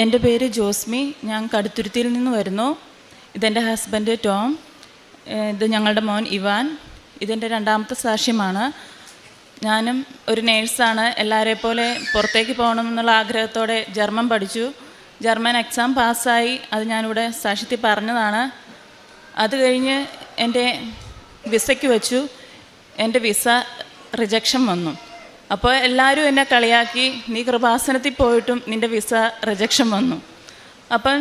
എൻ്റെ പേര് ജോസ്മി. ഞാൻ കടുത്തുരുത്തിയിൽ നിന്ന് വരുന്നു. ഇതെൻ്റെ ഹസ്ബൻഡ് ടോം. ഇത് ഞങ്ങളുടെ മോൻ ഇവാൻ. ഇതെൻ്റെ രണ്ടാമത്തെ സാക്ഷ്യമാണ്. ഞാനും ഒരു നേഴ്സാണ്. എല്ലാവരെ പോലെ പുറത്തേക്ക് പോകണമെന്നുള്ള ആഗ്രഹത്തോടെ ജർമ്മൻ പഠിച്ചു. ജർമ്മൻ എക്സാം പാസ്സായി. അത് ഞാനിവിടെ സാക്ഷ്യത്തിൽ പറഞ്ഞതാണ്. അത് കഴിഞ്ഞ് എൻ്റെ വിസയ്ക്ക് വെച്ചു. എൻ്റെ വിസ റിജക്ഷൻ വന്നു. അപ്പോൾ എല്ലാവരും എന്നെ കളിയാക്കി, നീ കൃപാസനത്തിൽ പോയിട്ടും നിൻ്റെ വിസ റിജക്ഷൻ വന്നു. അപ്പം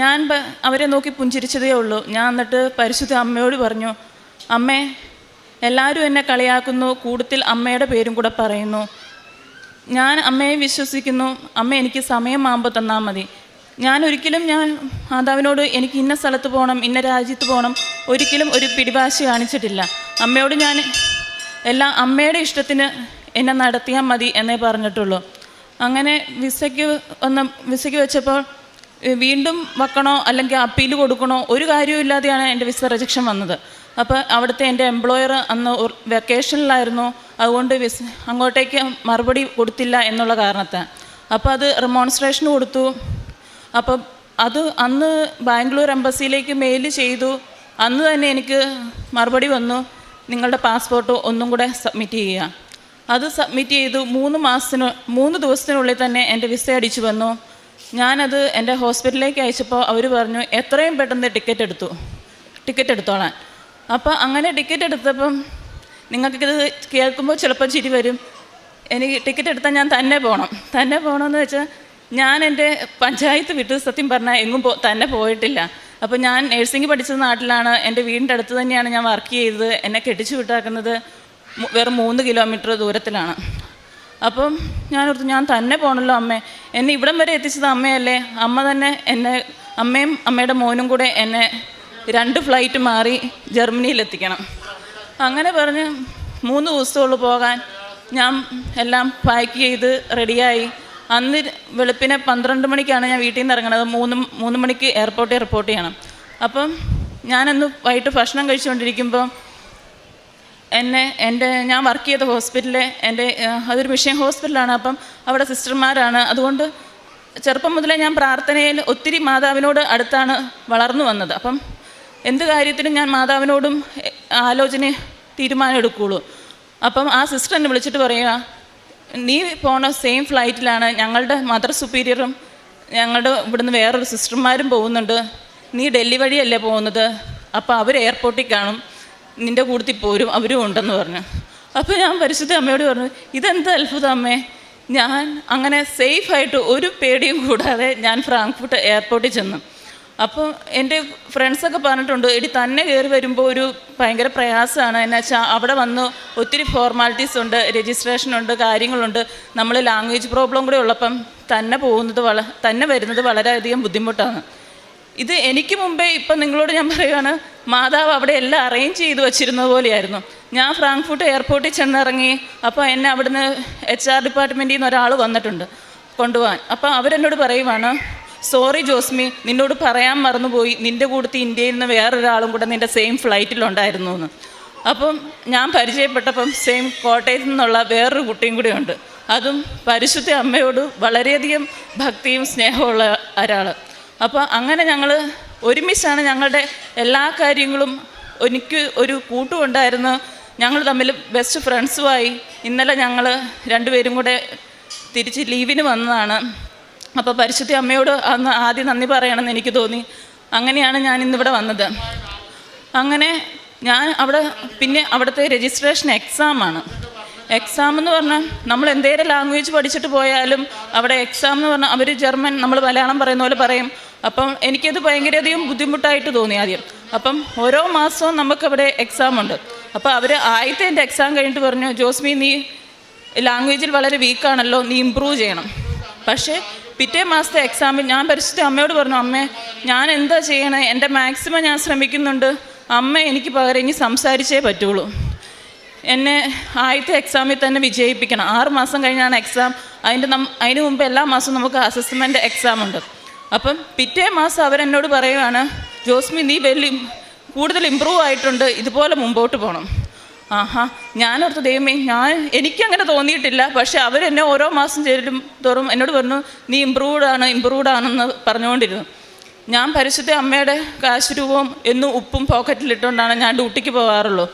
ഞാൻ അവരെ നോക്കി പുഞ്ചിരിച്ചതേ ഉള്ളൂ. ഞാൻ എന്നിട്ട് പരിശുദ്ധ അമ്മയോട് പറഞ്ഞു, അമ്മേ, എല്ലാവരും എന്നെ കളിയാക്കുന്നു, കൂടുതൽ അമ്മയുടെ പേരും കൂടെ പറയുന്നു. ഞാൻ അമ്മയെ വിശ്വസിക്കുന്നു. അമ്മ എനിക്ക് സമയമാകുമ്പോൾ തന്നാൽ മതി. ഞാൻ മാതാവിനോട് എനിക്ക് ഇന്ന സ്ഥലത്ത് പോകണം, ഇന്ന രാജ്യത്ത് പോകണം, ഒരിക്കലും ഒരു പിടിവാശി കാണിച്ചിട്ടില്ല. അമ്മയോട് ഞാൻ എല്ലാം അമ്മയുടെ ഇഷ്ടത്തിന് എന്നെ നടത്തിയാൽ മതി എന്നേ പറഞ്ഞിട്ടുള്ളൂ. അങ്ങനെ വിസയ്ക്ക് വെച്ചപ്പോൾ വീണ്ടും വെക്കണോ അല്ലെങ്കിൽ അപ്പീൽ കൊടുക്കണോ ഒരു കാര്യവും ഇല്ലാതെയാണ് എൻ്റെ വിസ റിജക്ഷൻ വന്നത്. അപ്പോൾ അവിടുത്തെ എൻ്റെ എംപ്ലോയർ അന്ന് വെക്കേഷനിലായിരുന്നു. അതുകൊണ്ട് അങ്ങോട്ടേക്ക് മറുപടി കൊടുത്തില്ല എന്നുള്ള കാരണത്താൽ അപ്പോൾ അത് റിമോൺസ്ട്രേഷൻ കൊടുത്തു. അപ്പം അത് അന്ന് ബാംഗ്ലൂർ എംബസിയിലേക്ക് മെയിൽ ചെയ്തു. അന്ന് തന്നെ എനിക്ക് മറുപടി വന്നു, നിങ്ങളുടെ പാസ്പോർട്ട് ഒന്നും കൂടെ സബ്മിറ്റ് ചെയ്യുക. അത് സബ്മിറ്റ് ചെയ്തു. 3 ദിവസത്തിനുള്ളിൽ തന്നെ എൻ്റെ വിസ അടിച്ചു വന്നു. ഞാനത് എൻ്റെ ഹോസ്പിറ്റലിലേക്ക് അയച്ചപ്പോൾ അവർ പറഞ്ഞു, എത്രയും പെട്ടെന്ന് ടിക്കറ്റ് എടുത്തോളാൻ. അപ്പോൾ അങ്ങനെ ടിക്കറ്റ് എടുത്തപ്പം നിങ്ങൾക്കിത് കേൾക്കുമ്പോൾ ചിലപ്പോൾ ചിരി വരും. എനിക്ക് ടിക്കറ്റ് എടുത്താൽ ഞാൻ തന്നെ പോകണമെന്ന് വെച്ചാൽ ഞാൻ എൻ്റെ പഞ്ചായത്ത് വിട്ട് സത്യം പറഞ്ഞാൽ എങ്ങും തന്നെ പോയിട്ടില്ല. അപ്പോൾ ഞാൻ നേഴ്സിംഗ് പഠിച്ചത് നാട്ടിലാണ്. എൻ്റെ വീടിൻ്റെ അടുത്ത് തന്നെയാണ് ഞാൻ വർക്ക് ചെയ്തത്. എന്നെ കെട്ടിച്ചു വിട്ടാക്കുന്നത് വെറും 3 കിലോമീറ്റർ ദൂരത്തിലാണ്. അപ്പം ഞാൻ തന്നെ പോകണമല്ലോ അമ്മേ, എന്നെ ഇവിടം വരെ എത്തിച്ചത് അമ്മയല്ലേ. അമ്മ തന്നെ അമ്മയും അമ്മയുടെ മോനും കൂടെ എന്നെ 2 ഫ്ലൈറ്റ് മാറി ജർമ്മനിയിലെത്തിക്കണം. അങ്ങനെ പറഞ്ഞ് 3 ദിവസമുള്ളൂ പോകാൻ. ഞാൻ എല്ലാം പാക്ക് ചെയ്ത് റെഡിയായി. അന്ന് വെളുപ്പിനെ 12 മണിക്കാണ് ഞാൻ വീട്ടിൽ നിന്ന് ഇറങ്ങണത്. 3 മണിക്ക് എയർപോർട്ടിൽ റിപ്പോർട്ട് ചെയ്യണം. അപ്പം ഞാനന്ന് വൈകിട്ട് ഭക്ഷണം കഴിച്ചുകൊണ്ടിരിക്കുമ്പോൾ ഞാൻ വർക്ക് ചെയ്ത ഹോസ്പിറ്റലിൽ അതൊരു മിഷൻ ഹോസ്പിറ്റലാണ്. അപ്പം അവിടെ സിസ്റ്റർമാരാണ്. അതുകൊണ്ട് ചെറുപ്പം മുതലേ ഞാൻ പ്രാർത്ഥനയിൽ ഒത്തിരി മാതാവിനോട് അടുത്താണ് വളർന്നു വന്നത്. അപ്പം എന്ത് കാര്യത്തിനും ഞാൻ മാതാവിനോടും തീരുമാനം എടുക്കുകയുള്ളൂ. അപ്പം ആ സിസ്റ്റർ എന്നെ വിളിച്ചിട്ട് പറയുക, നീ പോണ സെയിം ഫ്ലൈറ്റിലാണ് ഞങ്ങളുടെ മദർ സുപ്പീരിയറും ഞങ്ങളുടെ ഇവിടുന്ന് വേറൊരു സിസ്റ്റർമാരും പോകുന്നുണ്ട്. നീ ഡൽഹി വഴിയല്ലേ പോകുന്നത്, അപ്പോൾ അവർ എയർപോർട്ടിൽ കാണും, നിൻ്റെ കൂട്ടത്തിൽ പോരും, അവരും ഉണ്ടെന്ന് പറഞ്ഞു. അപ്പോൾ ഞാൻ പരിശുദ്ധ അമ്മയോട് പറഞ്ഞു, ഇതെന്ത് അത്ഭുതം അമ്മേ, ഞാൻ അങ്ങനെ സേഫായിട്ട് ഒരു പേടിയും കൂടാതെ ഞാൻ ഫ്രാങ്ക്ഫർട്ട് എയർപോർട്ടിൽ ചെന്നു. അപ്പോൾ എൻ്റെ ഫ്രണ്ട്സൊക്കെ പറഞ്ഞിട്ടുണ്ട്, എടി തന്നെ കയറി വരുമ്പോൾ ഒരു ഭയങ്കര പ്രയാസമാണ്. എന്നു വെച്ചാൽ അവിടെ വന്ന് ഒത്തിരി ഫോർമാലിറ്റീസ് ഉണ്ട്, രജിസ്ട്രേഷനുണ്ട്, കാര്യങ്ങളുണ്ട്. നമ്മൾ ലാംഗ്വേജ് പ്രോബ്ലം കൂടെ ഉള്ളപ്പം തന്നെ വരുന്നത് വളരെയധികം ബുദ്ധിമുട്ടാണ്. ഇത് എനിക്ക് മുമ്പേ ഇപ്പം നിങ്ങളോട് ഞാൻ പറയുകയാണ്, മാതാവ് അവിടെ എല്ലാം അറേഞ്ച് ചെയ്ത് വച്ചിരുന്നത് പോലെയായിരുന്നു. ഞാൻ ഫ്രാങ്ക്ഫർട്ട് എയർപോർട്ടിൽ ചെന്നിറങ്ങി. അപ്പോൾ എന്നെ അവിടുന്ന് HR ഡിപ്പാർട്ട്മെൻറ്റിൽ നിന്ന് ഒരാൾ വന്നിട്ടുണ്ട് കൊണ്ടുപോകാൻ. അപ്പോൾ അവരെന്നോട് പറയുവാണ്, സോറി ജോസ്മി, നിന്നോട് പറയാൻ മറന്നുപോയി, നിൻ്റെ കൂട്ടത്തിൽ ഇന്ത്യയിൽ നിന്ന് വേറൊരാളും കൂടെ നിൻ്റെ സെയിം ഫ്ലൈറ്റിലുണ്ടായിരുന്നു എന്ന്. അപ്പം ഞാൻ പരിചയപ്പെട്ടപ്പം സെയിം കോട്ടയത്തു നിന്നുള്ള വേറൊരു കുട്ടിയും കൂടെ ഉണ്ട്. അതും പരിശുദ്ധ അമ്മയോട് വളരെയധികം ഭക്തിയും സ്നേഹമുള്ള ഒരാൾ. അപ്പോൾ അങ്ങനെ ഞങ്ങൾ ഒരുമിച്ചാണ് ഞങ്ങളുടെ എല്ലാ കാര്യങ്ങളും. എനിക്ക് ഒരു കൂട്ടുമുണ്ടായിരുന്നു. ഞങ്ങൾ തമ്മിൽ ബെസ്റ്റ് ഫ്രണ്ട്സുമായി. ഇന്നലെ ഞങ്ങൾ 2 പേരും കൂടെ തിരിച്ച് ലീവിന് വന്നതാണ്. അപ്പോൾ പരിശുദ്ധ അമ്മയോട് അന്ന് ആദ്യം നന്ദി പറയണമെന്ന് എനിക്ക് തോന്നി. അങ്ങനെയാണ് ഞാൻ ഇന്നിവിടെ വന്നത്. അങ്ങനെ ഞാൻ അവിടുത്തെ രജിസ്ട്രേഷൻ എക്സാമാണ്. എക്സാം എന്ന് പറഞ്ഞാൽ നമ്മൾ എന്തേലും ലാംഗ്വേജ് പഠിച്ചിട്ട് പോയാലും അവിടെ എക്സാം എന്ന് പറഞ്ഞാൽ അവർ ജർമ്മൻ, നമ്മൾ മലയാളം പറയുന്ന പോലെ പറയും. അപ്പം എനിക്കത് ഭയങ്കരധികം ബുദ്ധിമുട്ടായിട്ട് തോന്നി ആദ്യം. അപ്പം ഓരോ മാസവും നമുക്കവിടെ എക്സാമുണ്ട്. അപ്പോൾ അവർ ആദ്യത്തെ എൻ്റെ എക്സാം കഴിഞ്ഞിട്ട് പറഞ്ഞു, ജോസ്മി, നീ ലാംഗ്വേജിൽ വളരെ വീക്കാണല്ലോ, നീ ഇമ്പ്രൂവ് ചെയ്യണം. പക്ഷേ പിറ്റേ മാസത്തെ എക്സാമിൽ ഞാൻ പരിശുദ്ധ അമ്മയോട് പറഞ്ഞു, അമ്മേ, ഞാൻ എന്താ ചെയ്യണേ, എൻ്റെ മാക്സിമം ഞാൻ ശ്രമിക്കുന്നുണ്ട്, അമ്മ എനിക്ക് പകരം ഇനി സംസാരിച്ചേ പറ്റുള്ളൂ, എന്നെ ആദ്യത്തെ എക്സാമിൽ തന്നെ വിജയിപ്പിക്കണം. 6 മാസം കഴിഞ്ഞാണ് എക്സാം. അതിന് മുമ്പ് എല്ലാ മാസവും നമുക്ക് അസസ്മെൻ്റ് എക്സാം ഉണ്ട്. അപ്പം പിറ്റേ മാസം അവരെന്നോട് പറയുകയാണ്, ജോസ്മി, നീ കൂടുതൽ ഇമ്പ്രൂവ് ആയിട്ടുണ്ട്, ഇതുപോലെ മുമ്പോട്ട് പോകണം. ആഹാ, ഞാനോർത്ത് ദൈവമേ, എനിക്കങ്ങനെ തോന്നിയിട്ടില്ല. പക്ഷെ അവരെന്നെ ഓരോ മാസം ചേരും തോറും എന്നോട് പറഞ്ഞു, നീ ഇമ്പ്രൂവ്ഡ് ആണെന്ന് പറഞ്ഞുകൊണ്ടിരുന്നു. ഞാൻ പരിശുദ്ധ അമ്മയുടെ കാശ് രൂപവും എന്നും ഉപ്പും പോക്കറ്റിലിട്ടുകൊണ്ടാണ് ഞാൻ ഡ്യൂട്ടിക്ക് പോകാറുള്ളൂ.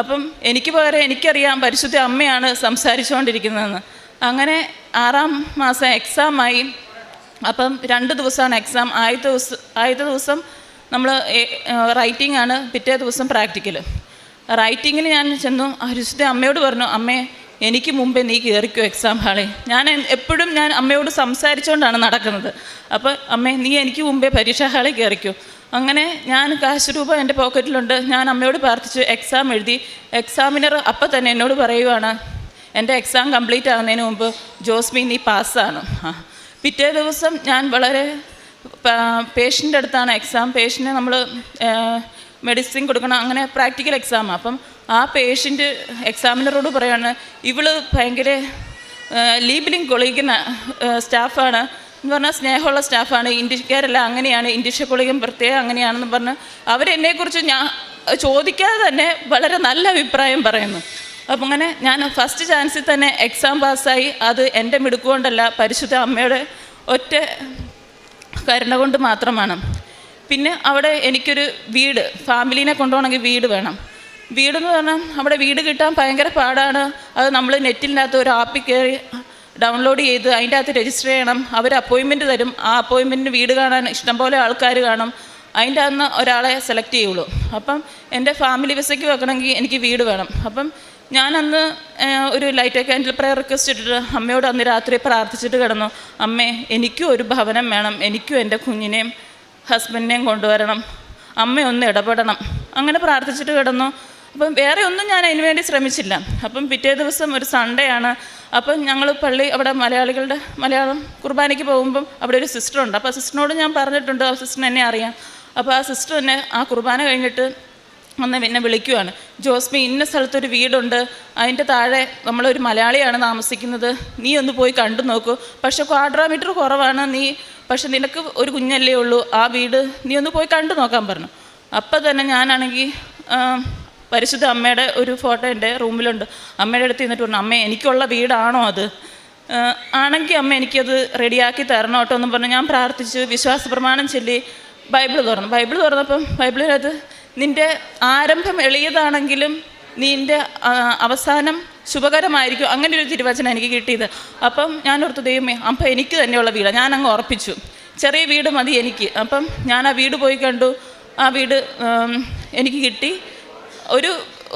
അപ്പം എനിക്ക് പകരം എനിക്കറിയാം പരിശുദ്ധ അമ്മയാണ് സംസാരിച്ചുകൊണ്ടിരിക്കുന്നതെന്ന്. അങ്ങനെ 6-ാം മാസം എക്സാമായി. അപ്പം 2 ദിവസമാണ് എക്സാം. ആദ്യത്തെ ദിവസം നമ്മൾ റൈറ്റിംഗ് ആണ്, പിറ്റേ ദിവസം പ്രാക്ടിക്കൽ. റൈറ്റിങ്ങിന് ഞാൻ ചെന്നു. പരിശുദ്ധ അമ്മയോട് പറഞ്ഞു, അമ്മേ എനിക്ക് മുമ്പേ നീ കയറിക്കോ എക്സാം ഹാളിൽ. ഞാൻ എപ്പോഴും അമ്മയോട് സംസാരിച്ചുകൊണ്ടാണ് നടക്കുന്നത്. അപ്പോൾ അമ്മേ നീ എനിക്ക് മുമ്പേ പരീക്ഷാ ഹാളിൽ കയറിക്കോ. അങ്ങനെ ഞാൻ കാശ് രൂപ എൻ്റെ പോക്കറ്റിലുണ്ട്. ഞാൻ അമ്മയോട് പ്രാർത്ഥിച്ചു, എക്സാം എഴുതി. എക്സാമിനർ അപ്പം തന്നെ എന്നോട് പറയുവാണ്, എൻ്റെ എക്സാം കംപ്ലീറ്റ് ആകുന്നതിന് മുമ്പ് ജോസ്മി നീ പാസ്സാണ്. പിറ്റേ ദിവസം ഞാൻ വളരെ പേഷ്യൻ്റെ അടുത്താണ് എക്സാം. പേഷ്യന് നമ്മൾ മെഡിസിൻ കൊടുക്കണം, അങ്ങനെ പ്രാക്ടിക്കൽ എക്സാമാണ്. അപ്പം ആ പേഷ്യൻ്റ് എക്സാമിനറോട് പറയാണ്, ഇവള് ഭയങ്കര ലീബിലിംഗ് കൊളിക്കുന്ന സ്റ്റാഫാണ് എന്ന് പറഞ്ഞാൽ സ്നേഹമുള്ള സ്റ്റാഫാണ്, ഇന്ത്യക്കാരല്ല അങ്ങനെയാണ്, ഇംഗ്ലീഷ് കൊളിക്കും പ്രത്യേകം അങ്ങനെയാണെന്ന് പറഞ്ഞ് അവരെന്നെക്കുറിച്ച് ഞാൻ ചോദിക്കാതെ തന്നെ വളരെ നല്ല അഭിപ്രായം പറയുന്നു. അപ്പം അങ്ങനെ ഞാൻ ഫസ്റ്റ് ചാൻസിൽ തന്നെ എക്സാം പാസ്സായി. അത് എൻ്റെ മിടുക്കുകൊണ്ടല്ല, പരിശുദ്ധ അമ്മയുടെ ഒറ്റ കരുണ കൊണ്ട് മാത്രമാണ്. പിന്നെ അവിടെ എനിക്കൊരു വീട്, ഫാമിലീനെ കൊണ്ടുപോകണമെങ്കിൽ വീട് വേണം. വീടെന്ന് പറഞ്ഞാൽ അവിടെ വീട് കിട്ടാൻ ഭയങ്കര പാടാണ്. അത് നമ്മൾ നെറ്റിനകത്ത് ഒരു ആപ്പിൽ കയറി ഡൗൺലോഡ് ചെയ്ത് അതിൻ്റെ അകത്ത് രജിസ്റ്റർ ചെയ്യണം. അവർ അപ്പോയിൻമെൻറ്റ് തരും. ആ അപ്പോയിൻമെൻറ്റിന് വീട് കാണാൻ ഇഷ്ടംപോലെ ആൾക്കാർ കാണും. അതിൻ്റെ അന്ന് ഒരാളെ സെലക്ട് ചെയ്യുള്ളൂ. അപ്പം എൻ്റെ ഫാമിലി വിസയ്ക്ക് വെക്കണമെങ്കിൽ എനിക്ക് വീട് വേണം. അപ്പം ഞാനന്ന് ഒരു ലൈറ്റ് ക്യാൻഡിൽ പ്രയർ റിക്വസ്റ്റ് ഇട്ടിട്ട് അമ്മയോട് അന്ന് രാത്രി പ്രാർത്ഥിച്ചിട്ട് കിടന്നു, അമ്മേ എനിക്കും ഒരു ഭവനം വേണം, എനിക്കും എൻ്റെ കുഞ്ഞിനെയും ഹസ്ബൻഡിനെയും കൊണ്ടുവരണം, അമ്മയൊന്ന് ഇടപെടണം. അങ്ങനെ പ്രാർത്ഥിച്ചിട്ട് കിടന്നു. അപ്പം വേറെ ഒന്നും ഞാൻ അതിന് വേണ്ടി ശ്രമിച്ചില്ല. അപ്പം പിറ്റേ ദിവസം ഒരു സൺഡേ ആണ്. അപ്പം ഞങ്ങൾ പള്ളി അവിടെ മലയാളം കുർബാനയ്ക്ക് പോകുമ്പം അവിടെ ഒരു സിസ്റ്ററുണ്ട്. അപ്പോൾ ആ സിസ്റ്ററിനോട് ഞാൻ പറഞ്ഞിട്ടുണ്ട്, ആ സിസ്റ്ററിന് എന്നെ അറിയാം. അപ്പോൾ ആ സിസ്റ്റർ എന്നെ ആ കുർബാന കഴിഞ്ഞിട്ട് എന്നെ വിളിക്കുവാണ്, ജോസ്മി ഇന്ന സ്ഥലത്തൊരു വീടുണ്ട്, അതിൻ്റെ താഴെ നമ്മളൊരു മലയാളിയാണ് താമസിക്കുന്നത്, നീ ഒന്ന് പോയി കണ്ടു നോക്കൂ, പക്ഷേ ക്വാഡ്രാമീറ്റർ കുറവാണ്, പക്ഷെ നിനക്ക് ഒരു കുഞ്ഞല്ലേ ഉള്ളൂ, ആ വീട് നീ ഒന്ന് പോയി കണ്ടു നോക്കാൻ പറഞ്ഞു. അപ്പം തന്നെ ഞാനാണെങ്കിൽ പരിശുദ്ധ അമ്മയുടെ ഒരു ഫോട്ടോ എൻ്റെ റൂമിലുണ്ട്. അമ്മയുടെ അടുത്ത് നിന്നിട്ട് പറഞ്ഞു, അമ്മ എനിക്കുള്ള വീടാണോ അത്? ആണെങ്കിൽ അമ്മ എനിക്കത് റെഡിയാക്കി തരണം കേട്ടോ എന്നും പറഞ്ഞു. ഞാൻ പ്രാർത്ഥിച്ചു, വിശ്വാസ പ്രമാണം ചൊല്ലി ബൈബിൾ തുറന്നപ്പം ബൈബിളിനകത്ത് നിൻ്റെ ആരംഭം എളിയതാണെങ്കിലും നിൻ്റെ അവസാനം ശുഭകരമായിരിക്കും, അങ്ങനെ ഒരു തിരുവചനം എനിക്ക് കിട്ടിയത്. അപ്പം ഞാൻ ഓർത്തു, ദൈവമേ അപ്പം എനിക്ക് തന്നെയുള്ള വീടാണ്. ഞാനങ്ങ് ഉറപ്പിച്ചു, ചെറിയ വീട് മതി എനിക്ക്. അപ്പം ഞാൻ ആ വീട് പോയി കണ്ടു. ആ വീട് എനിക്ക് കിട്ടി.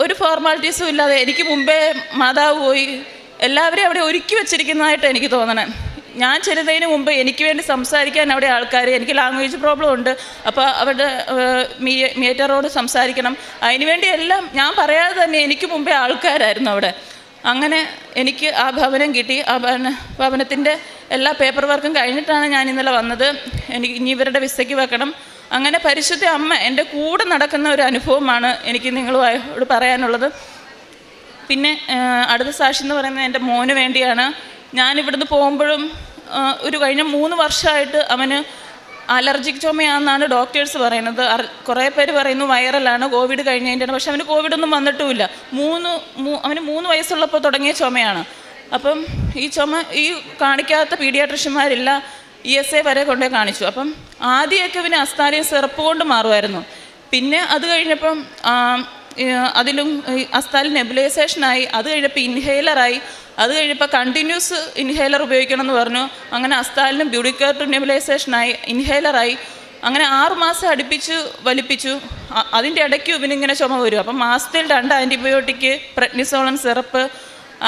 ഒരു ഫോർമാലിറ്റീസും ഇല്ലാതെ എനിക്ക് മുമ്പേ മാതാവ് പോയി എല്ലാവരെയും അവിടെ ഒരുക്കി വെച്ചിരിക്കുന്നതായിട്ട് എനിക്ക് തോന്നണേ. ഞാൻ ചെല്ലുന്നതിന് മുമ്പ് എനിക്ക് വേണ്ടി സംസാരിക്കാൻ അവിടെ ആൾക്കാർ, എനിക്ക് ലാംഗ്വേജ് പ്രോബ്ലം ഉണ്ട്, അപ്പോൾ അവരുടെ മീറ്ററോട് സംസാരിക്കണം, അതിനുവേണ്ടി എല്ലാം ഞാൻ പറയാതെ തന്നെ എനിക്ക് മുമ്പേ ആൾക്കാരായിരുന്നു അവിടെ. അങ്ങനെ എനിക്ക് ആ ഭവനം കിട്ടി. ആ ഭവനത്തിൻ്റെ എല്ലാ പേപ്പർ വർക്കും കഴിഞ്ഞിട്ടാണ് ഞാൻ ഇന്നലെ വന്നത്. എനിക്ക് ഇനി ഇവരുടെ വിസയ്ക്ക് വെക്കണം. അങ്ങനെ പരിശുദ്ധ അമ്മ എൻ്റെ കൂടെ നടക്കുന്ന ഒരു അനുഭവമാണ് എനിക്ക് നിങ്ങളോട് പറയാനുള്ളത്. പിന്നെ അടുത്ത സാക്ഷി എന്ന് പറയുന്നത് എൻ്റെ മോന് വേണ്ടിയാണ്. ഞാനിവിടുന്ന് പോകുമ്പോഴും കഴിഞ്ഞ 3 വർഷമായിട്ട് അവന് അലർജിക് ചുമയാണെന്നാണ് ഡോക്ടേഴ്സ് പറയുന്നത്. കുറേ പേര് പറയുന്നു വൈറലാണ്, കോവിഡ് കഴിഞ്ഞതിൻ്റെ. പക്ഷെ അവന് കോവിഡൊന്നും വന്നിട്ടുമില്ല. അവന് 3 വയസ്സുള്ളപ്പോൾ തുടങ്ങിയ ചുമയാണ്. അപ്പം ഈ ചുമ കാണിക്കാത്ത പീഡിയാട്രിഷ്യന്മാരില്ല, ESA വരെ കൊണ്ടേ കാണിച്ചു. അപ്പം ആദ്യമൊക്കെ അവന് അസ്താലിൻ സിറപ്പ് കൊണ്ട് മാറുമായിരുന്നു. പിന്നെ അത് കഴിഞ്ഞപ്പം അതിലും അസ്താലിൻ നെബുലൈസേഷനായി, അത് കഴിഞ്ഞപ്പോൾ ഇൻഹേലറായി, അത് കഴിഞ്ഞപ്പോൾ കണ്ടിന്യൂസ് ഇൻഹേലർ ഉപയോഗിക്കണം എന്ന് പറഞ്ഞു. അങ്ങനെ അസ്താലിനും ബ്യൂഡിക്കേർട്ടും നെബുലൈസേഷനായി, ഇൻഹേലറായി. അങ്ങനെ 6 മാസം അടുപ്പിച്ച് വലിപ്പിച്ചു. അതിൻ്റെ ഇടയ്ക്ക് ഇവനിങ്ങനെ ചുമ വരും. അപ്പം മാസത്തിൽ 2 ആൻറ്റിബയോട്ടിക്, പ്രെഡ്നിസോളൻ സിറപ്പ്.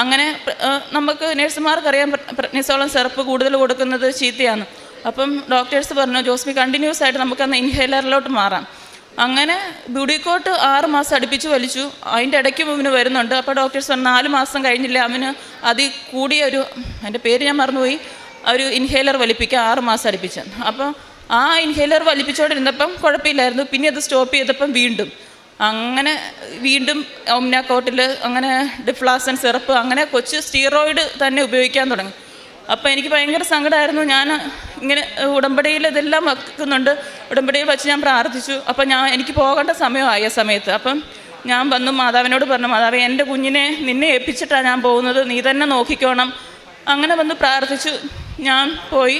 അങ്ങനെ നമുക്ക് നഴ്സുമാർക്കറിയാം പ്രെഡ്നിസോളൻ സിറപ്പ് കൂടുതൽ കൊടുക്കുന്നത് ചീത്തയാണ്. അപ്പം ഡോക്ടേഴ്സ് പറഞ്ഞു, ജോസ്മി കണ്ടിന്യൂസ് ആയിട്ട് നമുക്കന്ന് ഇൻഹേലറിലോട്ട് മാറാം. അങ്ങനെ ബ്യൂഡിക്കോട്ട് 6 മാസം അടുപ്പിച്ച് വലിച്ചു. അതിൻ്റെ ഇടയ്ക്കും ഇവന് വരുന്നുണ്ട്. അപ്പോൾ ഡോക്ടേഴ്സ് പറഞ്ഞു 4 മാസം കഴിഞ്ഞില്ല, അവന് അതിൽ കൂടിയ അതിൻ്റെ പേര് ഞാൻ മറന്നുപോയി, ഒരു ഇൻഹേലർ വലിപ്പിക്കുക 6 മാസം അടുപ്പിച്ച്. അപ്പോൾ ആ ഇൻഹേലർ വലിപ്പിച്ചുകൊണ്ടിരുന്നപ്പം കുഴപ്പമില്ലായിരുന്നു. പിന്നെ അത് സ്റ്റോപ്പ് ചെയ്തപ്പം വീണ്ടും ഒമ്നാക്കോട്ടിൽ, അങ്ങനെ ഡിഫ്ലാസൻ സിറപ്പ്, അങ്ങനെ കൊച്ചു സ്റ്റീറോയിഡ് തന്നെ ഉപയോഗിക്കാൻ തുടങ്ങി. അപ്പോൾ എനിക്ക് ഭയങ്കര സങ്കടമായിരുന്നു. ഞാൻ ഇങ്ങനെ ഉടമ്പടിയിൽ ഇതെല്ലാം വെക്കുന്നുണ്ട്. ഉടമ്പടിയിൽ വെച്ച് ഞാൻ പ്രാർത്ഥിച്ചു. അപ്പം എനിക്ക് പോകേണ്ട സമയമായി ആ സമയത്ത്. അപ്പം ഞാൻ വന്നു മാതാവിനോട് പറഞ്ഞു, മാതാവേ എൻ്റെ കുഞ്ഞിനെ നിന്നെ ഏൽപ്പിച്ചിട്ടാണ് ഞാൻ പോകുന്നത്, നീ തന്നെ നോക്കിക്കോണം. അങ്ങനെ വന്ന് പ്രാർത്ഥിച്ചു. ഞാൻ പോയി.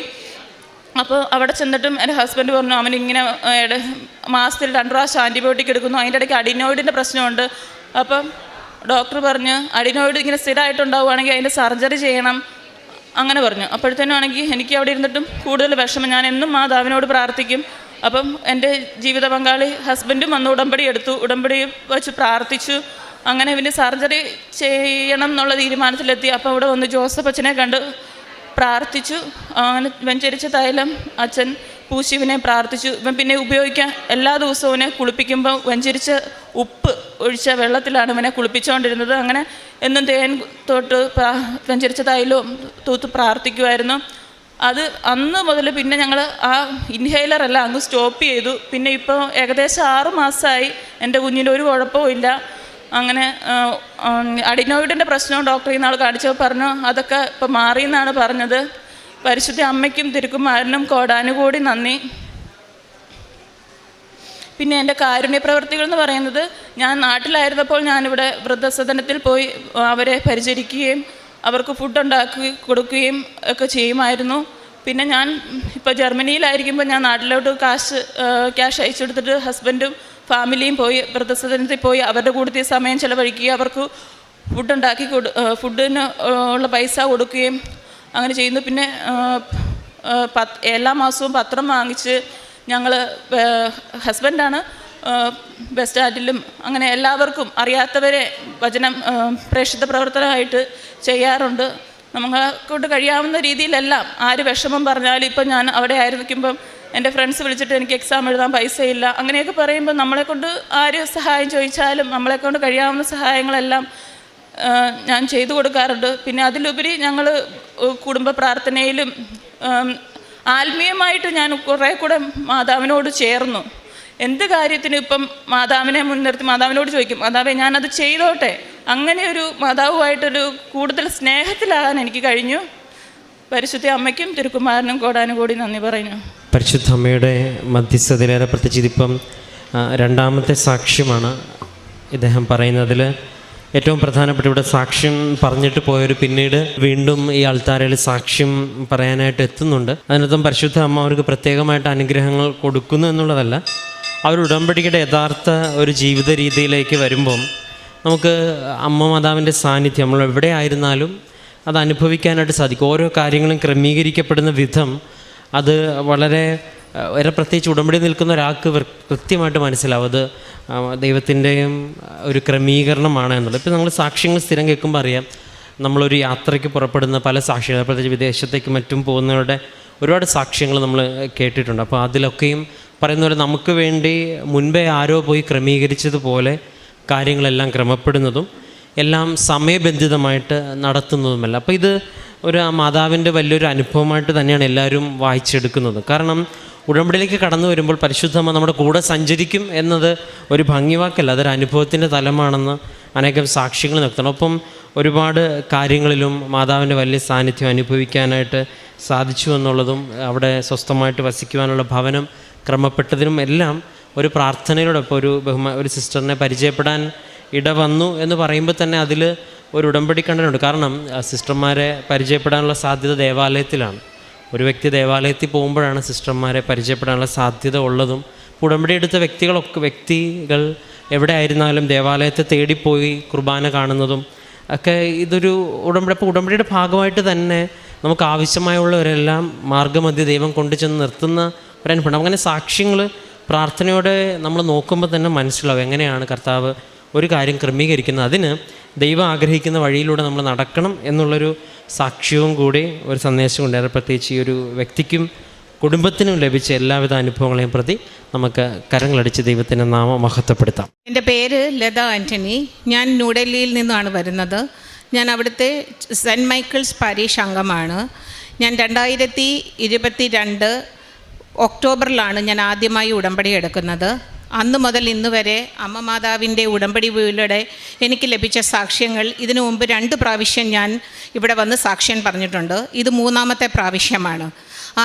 അപ്പോൾ അവിടെ ചെന്നിട്ടും എൻ്റെ ഹസ്ബൻഡ് പറഞ്ഞു അവനിങ്ങനെ മാസത്തിൽ 2 പ്രാവശ്യം ആൻറ്റിബയോട്ടിക് എടുക്കുന്നു, അതിൻ്റെ ഇടയ്ക്ക് അഡിനോയിഡിൻ്റെ പ്രശ്നമുണ്ട്. അപ്പം ഡോക്ടർ പറഞ്ഞ് അഡിനോയിഡ് ഇങ്ങനെ സ്ഥിരമായിട്ടുണ്ടാവുകയാണെങ്കിൽ അതിൻ്റെ സർജറി ചെയ്യണം അങ്ങനെ പറഞ്ഞു. അപ്പോഴത്തേനും ആണെങ്കിൽ എനിക്ക് അവിടെ ഇരുന്നിട്ടും കൂടുതൽ വിഷമം. ഞാൻ എന്നും മാതാവിനോട് പ്രാർത്ഥിക്കും. അപ്പം എൻ്റെ ജീവിത പങ്കാളി ഹസ്ബൻഡും വന്ന് ഉടമ്പടി എടുത്തു. ഉടമ്പടി വെച്ച് പ്രാർത്ഥിച്ചു. അങ്ങനെ ഇവന് സർജറി ചെയ്യണം എന്നുള്ള തീരുമാനത്തിലെത്തി. അപ്പോൾ ഇവിടെ വന്ന് ജോസഫ് അച്ഛനെ കണ്ട് പ്രാർത്ഥിച്ചു. അങ്ങനെ വെഞ്ചരിച്ച തൈലം അച്ഛൻ പൂശിവിനെ പ്രാർത്ഥിച്ചു. ഇവൻ പിന്നെ ഉപയോഗിക്കാൻ എല്ലാ ദിവസവും ഇവനെ കുളിപ്പിക്കുമ്പോൾ വെഞ്ചരിച്ച ഉപ്പ് ഒഴിച്ച വെള്ളത്തിലാണ് ഇവനെ കുളിപ്പിച്ചുകൊണ്ടിരുന്നത്. അങ്ങനെ എന്നും തേൻ തൊട്ട് വെഞ്ചരിച്ച തൈലവും തൂത്ത് പ്രാർത്ഥിക്കുമായിരുന്നു. അത് അന്ന് മുതൽ പിന്നെ ഞങ്ങൾ ആ ഇൻഹേലറെല്ലാം അങ്ങ് സ്റ്റോപ്പ് ചെയ്തു. പിന്നെ ഇപ്പോൾ ഏകദേശം 6 മാസമായി എൻ്റെ കുഞ്ഞിന് ഒരു കുഴപ്പവും ഇല്ല. അങ്ങനെ അഡിനോയിഡിൻ്റെ പ്രശ്നം ഡോക്ടർ ഈ നാൾ കാണിച്ചപ്പോൾ പറഞ്ഞു അതൊക്കെ ഇപ്പോൾ മാറിയെന്നാണ് പറഞ്ഞത്. പരിശുദ്ധ അമ്മയ്ക്കും തിരുക്കുമാരനും കോടാനുകൂടി നന്ദി. പിന്നെ എൻ്റെ കാരുണ്യ പ്രവൃത്തികൾ എന്ന് പറയുന്നത്, ഞാൻ നാട്ടിലായിരുന്നപ്പോൾ ഞാനിവിടെ വൃദ്ധസദനത്തിൽ പോയി അവരെ പരിചരിക്കുകയും അവർക്ക് ഫുഡ് ഉണ്ടാക്കി കൊടുക്കുകയും ഒക്കെ ചെയ്യുമായിരുന്നു. പിന്നെ ഞാൻ ഇപ്പോൾ ജർമ്മനിയിലായിരിക്കുമ്പോൾ ഞാൻ നാട്ടിലോട്ട് ക്യാഷ് അയച്ചു കൊടുത്തിട്ട് ഹസ്ബൻഡും ഫാമിലിയും പോയി വൃദ്ധസദനത്തിൽ പോയി അവരുടെ കൂട്ടത്തിൽ സമയം ചിലവഴിക്കുകയും അവർക്ക് ഫുഡിന് ഉള്ള പൈസ കൊടുക്കുകയും അങ്ങനെ ചെയ്യുന്നു. പിന്നെ എല്ലാ മാസവും പത്രം വാങ്ങിച്ച് ഞങ്ങൾ ഹസ്ബൻഡാണ് ബസ് സ്റ്റാൻഡിലും അങ്ങനെ എല്ലാവർക്കും അറിയാത്തവരെ വചനം പ്രേക്ഷിത പ്രവർത്തനമായിട്ട് ചെയ്യാറുണ്ട്. നമ്മളെ കൊണ്ട് കഴിയാവുന്ന രീതിയിലെല്ലാം ആര് വിഷമം പറഞ്ഞാലും, ഇപ്പം ഞാൻ അവിടെ ആയിരിക്കുമ്പം എൻ്റെ ഫ്രണ്ട്സ് വിളിച്ചിട്ട് എനിക്ക് എക്സാം എഴുതാൻ പൈസയില്ല അങ്ങനെയൊക്കെ പറയുമ്പോൾ നമ്മളെക്കൊണ്ട് ആര് സഹായം ചോദിച്ചാലും നമ്മളെക്കൊണ്ട് കഴിയാവുന്ന സഹായങ്ങളെല്ലാം ഞാൻ ചെയ്തു കൊടുക്കാറുണ്ട്. പിന്നെ അതിലുപരി ഞങ്ങൾ കുടുംബ പ്രാർത്ഥനയിലും ആത്മീയമായിട്ട് ഞാൻ കുറേ കൂടെ മാതാവിനോട് ചേർന്നു. എന്ത് കാര്യത്തിനും ഇപ്പം മാതാവിനെ മുൻനിർത്തി മാതാവിനോട് ചോദിക്കും, മാതാവേ ഞാനത് ചെയ്തോട്ടെ. അങ്ങനെ ഒരു മാതാവുമായിട്ടൊരു കൂടുതൽ സ്നേഹത്തിലാകാൻ എനിക്ക് കഴിഞ്ഞു. പരിശുദ്ധ അമ്മയ്ക്കും തിരുക്കുമാരനും കോടാനുകൂടി നന്ദി പറയുന്നു. പരിശുദ്ധ അമ്മയുടെ മധ്യസ്ഥതയിലേറെ പ്രത്യേകിച്ച് ഇതിപ്പം 2ാമത്തെ സാക്ഷ്യമാണ് ഇദ്ദേഹം പറയുന്നതിൽ. ഏറ്റവും പ്രധാനപ്പെട്ട ഇവിടെ സാക്ഷ്യം പറഞ്ഞിട്ട് പോയവർ പിന്നീട് വീണ്ടും ഈ ആൾത്താരയിൽ സാക്ഷ്യം പറയാനായിട്ട് എത്തുന്നുണ്ട്. അതിനർത്ഥം പരിശുദ്ധ അമ്മ അവർക്ക് പ്രത്യേകമായിട്ട് അനുഗ്രഹങ്ങൾ കൊടുക്കുന്നു എന്നുള്ളതല്ല. അവർ ഉടമ്പടിയുടെ യഥാർത്ഥ ഒരു ജീവിത രീതിയിലേക്ക് വരുമ്പം നമുക്ക് അമ്മ മാതാവിൻ്റെ സാന്നിധ്യം നമ്മൾ എവിടെ ആയിരുന്നാലും അത് അനുഭവിക്കാനായിട്ട് സാധിക്കും. ഓരോ കാര്യങ്ങളും ക്രമീകരിക്കപ്പെടുന്ന വിധം അത് വളരെ പ്രത്യേകിച്ച് ഉടമ്പടി നിൽക്കുന്ന ഒരാൾക്ക് കൃത്യമായിട്ട് മനസ്സിലാവും അത് ദൈവത്തിൻ്റെയും ഒരു ക്രമീകരണമാണ് എന്നുള്ളത്. ഇപ്പോൾ നമ്മൾ സാക്ഷ്യങ്ങൾ സ്ഥിരം കേൾക്കുമ്പോൾ അറിയാം, നമ്മളൊരു യാത്രയ്ക്ക് പുറപ്പെടുന്ന പല സാക്ഷികൾ, പ്രത്യേകിച്ച് വിദേശത്തേക്ക് മറ്റും പോകുന്നവരുടെ ഒരുപാട് സാക്ഷ്യങ്ങൾ നമ്മൾ കേട്ടിട്ടുണ്ട്. അപ്പോൾ അതിലൊക്കെയും പറയുന്ന പോലെ നമുക്ക് വേണ്ടി മുൻപേ ആരോ പോയി ക്രമീകരിച്ചതുപോലെ കാര്യങ്ങളെല്ലാം ക്രമപ്പെടുന്നതും എല്ലാം സമയബന്ധിതമായിട്ട് നടത്തുന്നതുമല്ല. അപ്പോൾ ഇത് ഒരു മാതാവിൻ്റെ വലിയൊരു അനുഭവമായിട്ട് തന്നെയാണ് എല്ലാവരും വായിച്ചെടുക്കുന്നത്. കാരണം ഉടമ്പടിയിലേക്ക് കടന്നു വരുമ്പോൾ പരിശുദ്ധമ്മ നമ്മുടെ കൂടെ സഞ്ചരിക്കും എന്നത് ഒരു ഭംഗിവാക്കല്ല, അതൊരു അനുഭവത്തിൻ്റെ തലമാണെന്ന് അനേകം സാക്ഷികൾ നിർത്തണം. ഒപ്പം ഒരുപാട് കാര്യങ്ങളിലും മാതാവിൻ്റെ വലിയ സാന്നിധ്യം അനുഭവിക്കാനായിട്ട് സാധിച്ചു എന്നുള്ളതും അവിടെ സ്വസ്ഥമായിട്ട് വസിക്കുവാനുള്ള ഭവനം ക്രമപ്പെട്ടതിനും എല്ലാം ഒരു പ്രാർത്ഥനയിലൂടെ ഒരു സിസ്റ്ററിനെ പരിചയപ്പെടാൻ ഇടവന്നു എന്ന് പറയുമ്പോൾ തന്നെ അതിൽ ഒരു ഉടമ്പടി കണ്ടനുണ്ട്. കാരണം സിസ്റ്റർമാരെ പരിചയപ്പെടാനുള്ള സാധ്യത ദേവാലയത്തിലാണ്. ഒരു വ്യക്തി ദേവാലയത്തിൽ പോകുമ്പോഴാണ് സിസ്റ്റർമാരെ പരിചയപ്പെടാനുള്ള സാധ്യത ഉള്ളതും. ഉടമ്പടി എടുത്ത വ്യക്തികൾ എവിടെ ആയിരുന്നാലും ദേവാലയത്തെ തേടിപ്പോയി കുർബാന കാണുന്നതും ഒക്കെ ഇതൊരു ഉടമ്പടിയുടെ ഭാഗമായിട്ട് തന്നെ നമുക്ക് ആവശ്യമായുള്ളവരെല്ലാം മാർഗ്ഗമധ്യ ദൈവം കൊണ്ടുചെന്ന് നിർത്തുന്ന ഒരനുഭവം. അങ്ങനെ സാക്ഷ്യങ്ങൾ പ്രാർത്ഥനയോടെ നമ്മൾ നോക്കുമ്പോൾ തന്നെ മനസ്സിലാവും എങ്ങനെയാണ് കർത്താവ് ഒരു കാര്യം ക്രമീകരിക്കുന്നത്. അതിന് ദൈവം ആഗ്രഹിക്കുന്ന വഴിയിലൂടെ നമ്മൾ നടക്കണം എന്നുള്ളൊരു സാക്ഷ്യവും കൂടി ഒരു സന്ദേശം ഉണ്ടായിരുന്നു. പ്രത്യേകിച്ച് ഈ ഒരു വ്യക്തിക്കും കുടുംബത്തിനും ലഭിച്ച എല്ലാവിധ അനുഭവങ്ങളെയും പ്രതി നമുക്ക് കരങ്ങളടിച്ച് ദൈവത്തിൻ്റെ നാമം മഹത്വപ്പെടുത്താം. എൻ്റെ പേര് ലത ആൻ്റണി. ഞാൻ ന്യൂഡൽഹിയിൽ നിന്നാണ് വരുന്നത്. ഞാൻ അവിടുത്തെ സെൻറ്റ് മൈക്കിൾസ് പാരീഷ് അംഗമാണ്. ഞാൻ 2022 ഒക്ടോബറിലാണ് ഞാൻ ആദ്യമായി ഉടമ്പടി എടുക്കുന്നത്. അന്ന് മുതൽ ഇന്ന് വരെ അമ്മ മാതാവിൻ്റെ ഉടമ്പടിയിലൂടെ എനിക്ക് ലഭിച്ച സാക്ഷ്യങ്ങൾ, ഇതിനു മുമ്പ് 2 പ്രാവശ്യം ഞാൻ ഇവിടെ വന്ന് സാക്ഷ്യം പറഞ്ഞിട്ടുണ്ട്. ഇത് 3ാമത്തെ പ്രാവശ്യമാണ്.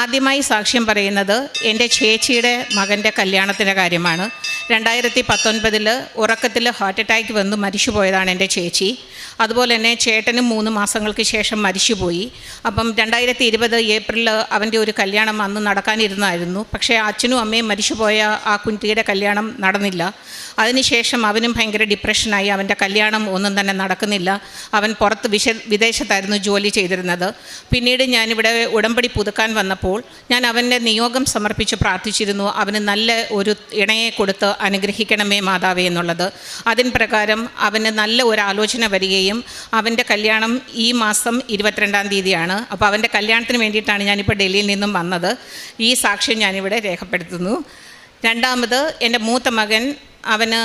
ആദ്യമായി സാക്ഷ്യം പറയുന്നത് എൻ്റെ ചേച്ചിയുടെ മകൻ്റെ കല്യാണത്തിൻ്റെ കാര്യമാണ്. 2019 ഉറക്കത്തിൽ ഹാർട്ട് അറ്റാക്ക് വന്ന് മരിച്ചുപോയതാണ് എൻ്റെ ചേച്ചി. അതുപോലെ തന്നെ ചേട്ടനും 3 മാസങ്ങൾക്ക് ശേഷം മരിച്ചുപോയി. അപ്പം 2020 ഏപ്രിലിൽ അവൻ്റെ ഒരു കല്യാണം അന്ന് നടക്കാനിരുന്നായിരുന്നു. പക്ഷേ അച്ഛനും അമ്മയും മരിച്ചുപോയ ആ കുട്ടിയുടെ കല്യാണം നടന്നില്ല. അതിനുശേഷം അവനും ഭയങ്കര ഡിപ്രഷനായി. അവൻ്റെ കല്യാണം ഒന്നും തന്നെ നടക്കുന്നില്ല. അവൻ പുറത്ത് വിദേശത്തായിരുന്നു ജോലി ചെയ്തിരുന്നത്. പിന്നീട് ഞാനിവിടെ ഉടമ്പടി പുതുക്കാൻ വന്നപ്പോൾ ഞാൻ അവൻ്റെ നിയോഗം സമർപ്പിച്ച് പ്രാർത്ഥിച്ചിരുന്നു, അവന് നല്ല ഒരു ഇണയെ കൊടുത്ത് അനുഗ്രഹിക്കണമേ മാതാവേ എന്നുള്ളത്. അതിൻ പ്രകാരം അവന് നല്ല ഒരു ആലോചന വരികയും അവൻ്റെ കല്യാണം ഈ മാസം 22-ാം തീയതിയാണ്. അപ്പോൾ അവൻ്റെ കല്യാണത്തിന് വേണ്ടിയിട്ടാണ് ഞാനിപ്പോൾ ഡൽഹിയിൽ നിന്നും വന്നത്. ഈ സാക്ഷ്യം ഞാനിവിടെ രേഖപ്പെടുത്തുന്നു. രണ്ടാമത് എൻ്റെ മൂത്ത മകൻ, അവന്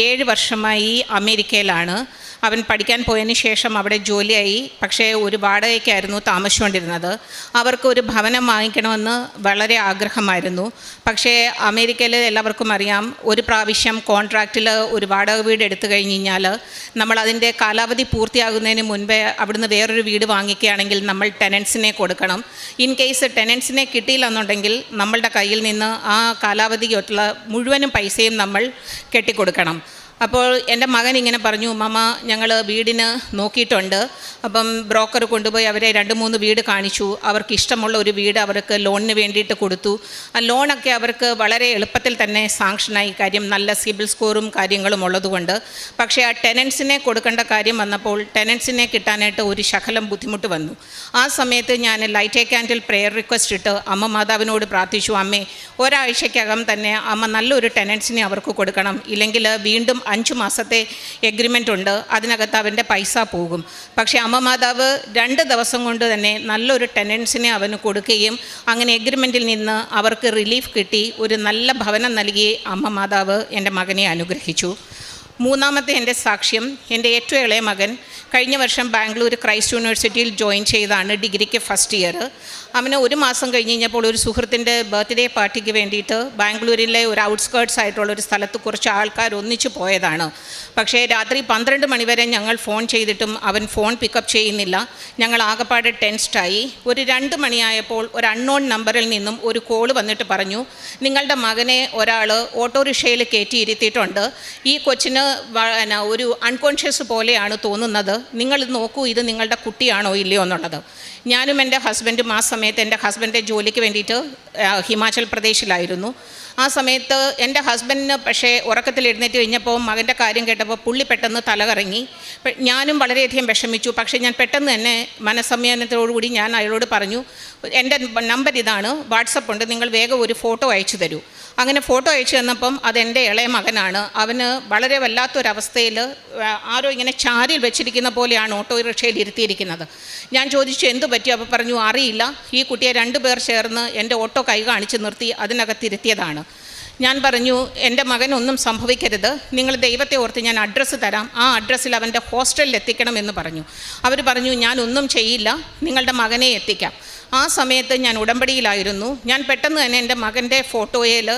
7 വർഷമായി അമേരിക്കയിലാണ്. അവൻ പഠിക്കാൻ പോയതിന് ശേഷം അവിടെ ജോലിയായി. പക്ഷേ ഒരു വാടകയ്ക്കായിരുന്നു താമസിച്ചുകൊണ്ടിരുന്നത്. അവർക്ക് ഒരു ഭവനം വാങ്ങിക്കണമെന്ന് വളരെ ആഗ്രഹമായിരുന്നു. പക്ഷേ അമേരിക്കയിൽ എല്ലാവർക്കും അറിയാം, ഒരു പ്രാവശ്യം കോൺട്രാക്റ്റിൽ ഒരു വാടക വീട് എടുത്തു കഴിഞ്ഞാൽ നമ്മൾ അതിൻ്റെ കാലാവധി പൂർത്തിയാകുന്നതിന് മുൻപേ അവിടുന്ന് വേറൊരു വീട് വാങ്ങിക്കുകയാണെങ്കിൽ നമ്മൾ ടെനൻസിനെ കൊടുക്കണം. ഇൻ കേസ് ടെനൻസിനെ കിട്ടിയില്ലെന്നുണ്ടെങ്കിൽ നമ്മളുടെ കയ്യിൽ നിന്ന് ആ കാലാവധിക്കുള്ള മുഴുവനും പൈസയും നമ്മൾ കെട്ടിക്കൊടുക്കണം. അപ്പോൾ എൻ്റെ മകൻ ഇങ്ങനെ പറഞ്ഞു, മമ്മ ഞങ്ങൾ വീടിന് നോക്കിയിട്ടുണ്ട്. അപ്പം ബ്രോക്കർ കൊണ്ടുപോയി അവരെ 2-3 വീട് കാണിച്ചു. അവർക്ക് ഇഷ്ടമുള്ള ഒരു വീട് അവർക്ക് ലോണിന് വേണ്ടിയിട്ട് കൊടുത്തു. ആ ലോണൊക്കെ അവർക്ക് വളരെ എളുപ്പത്തിൽ തന്നെ സാങ്ഷനായി. കാര്യം നല്ല സിബിൽ സ്കോറും കാര്യങ്ങളും ഉള്ളതുകൊണ്ട്. പക്ഷേ ആ ടെനൻസിനെ കൊടുക്കേണ്ട കാര്യം വന്നപ്പോൾ ടെനൻസിനെ കിട്ടാനായിട്ട് ഒരു ശകലം ബുദ്ധിമുട്ട് വന്നു. ആ സമയത്ത് ഞാൻ light A candle prayer request ഇട്ട് അമ്മ മാതാവിനോട് പ്രാർത്ഥിച്ചു, അമ്മേ ഒരാഴ്ചക്കകം തന്നെ അമ്മ നല്ലൊരു ടെനൻസിനെ അവർക്ക് കൊടുക്കണം, ഇല്ലെങ്കിൽ വീണ്ടും 5 മാസത്തെ എഗ്രിമെൻ്റ് ഉണ്ട്, അതിനകത്ത് അവൻ്റെ പൈസ പോകും. പക്ഷേ അമ്മ മാതാവ് 2 ദിവസം കൊണ്ട് തന്നെ നല്ലൊരു ടെനൻസിനെ അവന് കൊടുക്കുകയും അങ്ങനെ എഗ്രിമെൻറ്റിൽ നിന്ന് അവർക്ക് റിലീഫ് കിട്ടി. ഒരു നല്ല ഭവനം നൽകി അമ്മ മാതാവ് എൻ്റെ മകനെ അനുഗ്രഹിച്ചു. മൂന്നാമത്തെ എൻ്റെ സാക്ഷ്യം, എൻ്റെ ഏറ്റവും ഇളയ മകൻ കഴിഞ്ഞ വർഷം ബാംഗ്ലൂർ ക്രൈസ്റ്റ് യൂണിവേഴ്സിറ്റിയിൽ ജോയിൻ ചെയ്താണ് ഡിഗ്രിക്ക് ഫസ്റ്റ് ഇയർ. അവന് 1 മാസം കഴിഞ്ഞ് കഴിഞ്ഞപ്പോൾ ഒരു സുഹൃത്തിൻ്റെ ബർത്ത്ഡേ പാർട്ടിക്ക് വേണ്ടിയിട്ട് ബാംഗ്ലൂരിലെ ഒരു ഔട്ട്സ്കേർട്സ് ആയിട്ടുള്ളൊരു സ്ഥലത്ത് കുറച്ച് ആൾക്കാർ ഒന്നിച്ച് പോയതാണ്. പക്ഷേ രാത്രി 12 മണി വരെ ഞങ്ങൾ ഫോൺ ചെയ്തിട്ടും അവൻ ഫോൺ പിക്കപ്പ് ചെയ്യുന്നില്ല. ഞങ്ങൾ ആകെപ്പാടെ ടെൻസ്ഡായി. ഒരു 2 മണിയായപ്പോൾ ഒരു അൺനോൺ നമ്പറിൽ നിന്നും ഒരു കോൾ വന്നിട്ട് പറഞ്ഞു, നിങ്ങളുടെ മകനെ ഒരാൾ ഓട്ടോറിക്ഷയിൽ കയറ്റിയിരുത്തിയിട്ടുണ്ട്, ഈ കൊച്ചിന് ഒരു അൺകോൺഷ്യസ് പോലെയാണ് തോന്നുന്നത്, നിങ്ങൾ നോക്കൂ ഇത് നിങ്ങളുടെ കുട്ടിയാണോ ഇല്ലയോ എന്നുള്ളത്. ഞാനും എൻ്റെ ഹസ്ബൻഡും ആ സമയത്ത് എൻ്റെ ഹസ്ബൻഡിൻ്റെ ജോലിക്ക് വേണ്ടിയിട്ട് ഹിമാചൽ പ്രദേശിലായിരുന്നു. ആ സമയത്ത് എൻ്റെ ഹസ്ബൻഡിന് പക്ഷേ ഉറക്കത്തിൽ എഴുന്നേറ്റ് കഴിഞ്ഞപ്പോൾ മകൻ്റെ കാര്യം കേട്ടപ്പോൾ പുള്ളി പെട്ടെന്ന് തലകറങ്ങി. ഞാനും വളരെയധികം വിഷമിച്ചു. പക്ഷേ ഞാൻ പെട്ടെന്ന് തന്നെ മനസ്സംയമനത്തോടുകൂടി ഞാൻ അയാളോട് പറഞ്ഞു, എൻ്റെ നമ്പർ ഇതാണ്, വാട്സപ്പ് ഉണ്ട്, നിങ്ങൾ വേഗം ഒരു ഫോട്ടോ അയച്ചു തരൂ. അങ്ങനെ ഫോട്ടോ അയച്ചു തന്നപ്പം അതെൻ്റെ ഇളയ മകനാണ്. അവന് വളരെ വല്ലാത്തൊരവസ്ഥയിൽ ആരോ ഇങ്ങനെ ചാരിൽ വെച്ചിരിക്കുന്ന പോലെയാണ് ഓട്ടോറിക്ഷയിൽ ഇരുത്തിയിരിക്കുന്നത്. ഞാൻ ചോദിച്ചു എന്തു പറ്റി? അപ്പോൾ പറഞ്ഞു അറിയില്ല, ഈ കുട്ടിയെ 2 പേർ ചേർന്ന് എൻ്റെ ഓട്ടോ കൈ കാണിച്ച് നിർത്തി അതിനകത്തിരുത്തിയതാണ്. ഞാൻ പറഞ്ഞു എൻ്റെ മകനൊന്നും സംഭവിക്കരുത്, നിങ്ങൾ ദൈവത്തെ ഓർത്ത് ഞാൻ അഡ്രസ്സ് തരാം, ആ അഡ്രസ്സിൽ അവൻ്റെ ഹോസ്റ്റലിൽ എത്തിക്കണമെന്ന് പറഞ്ഞു. അവർ പറഞ്ഞു ഞാനൊന്നും ചെയ്യില്ല, നിങ്ങളുടെ മകനെ എത്തിക്കാം. ആ സമയത്ത് ഞാൻ ഉടമ്പടിയിലായിരുന്നു. ഞാൻ പെട്ടെന്ന് തന്നെ എൻ്റെ മകൻ്റെ ഫോട്ടോയിൽ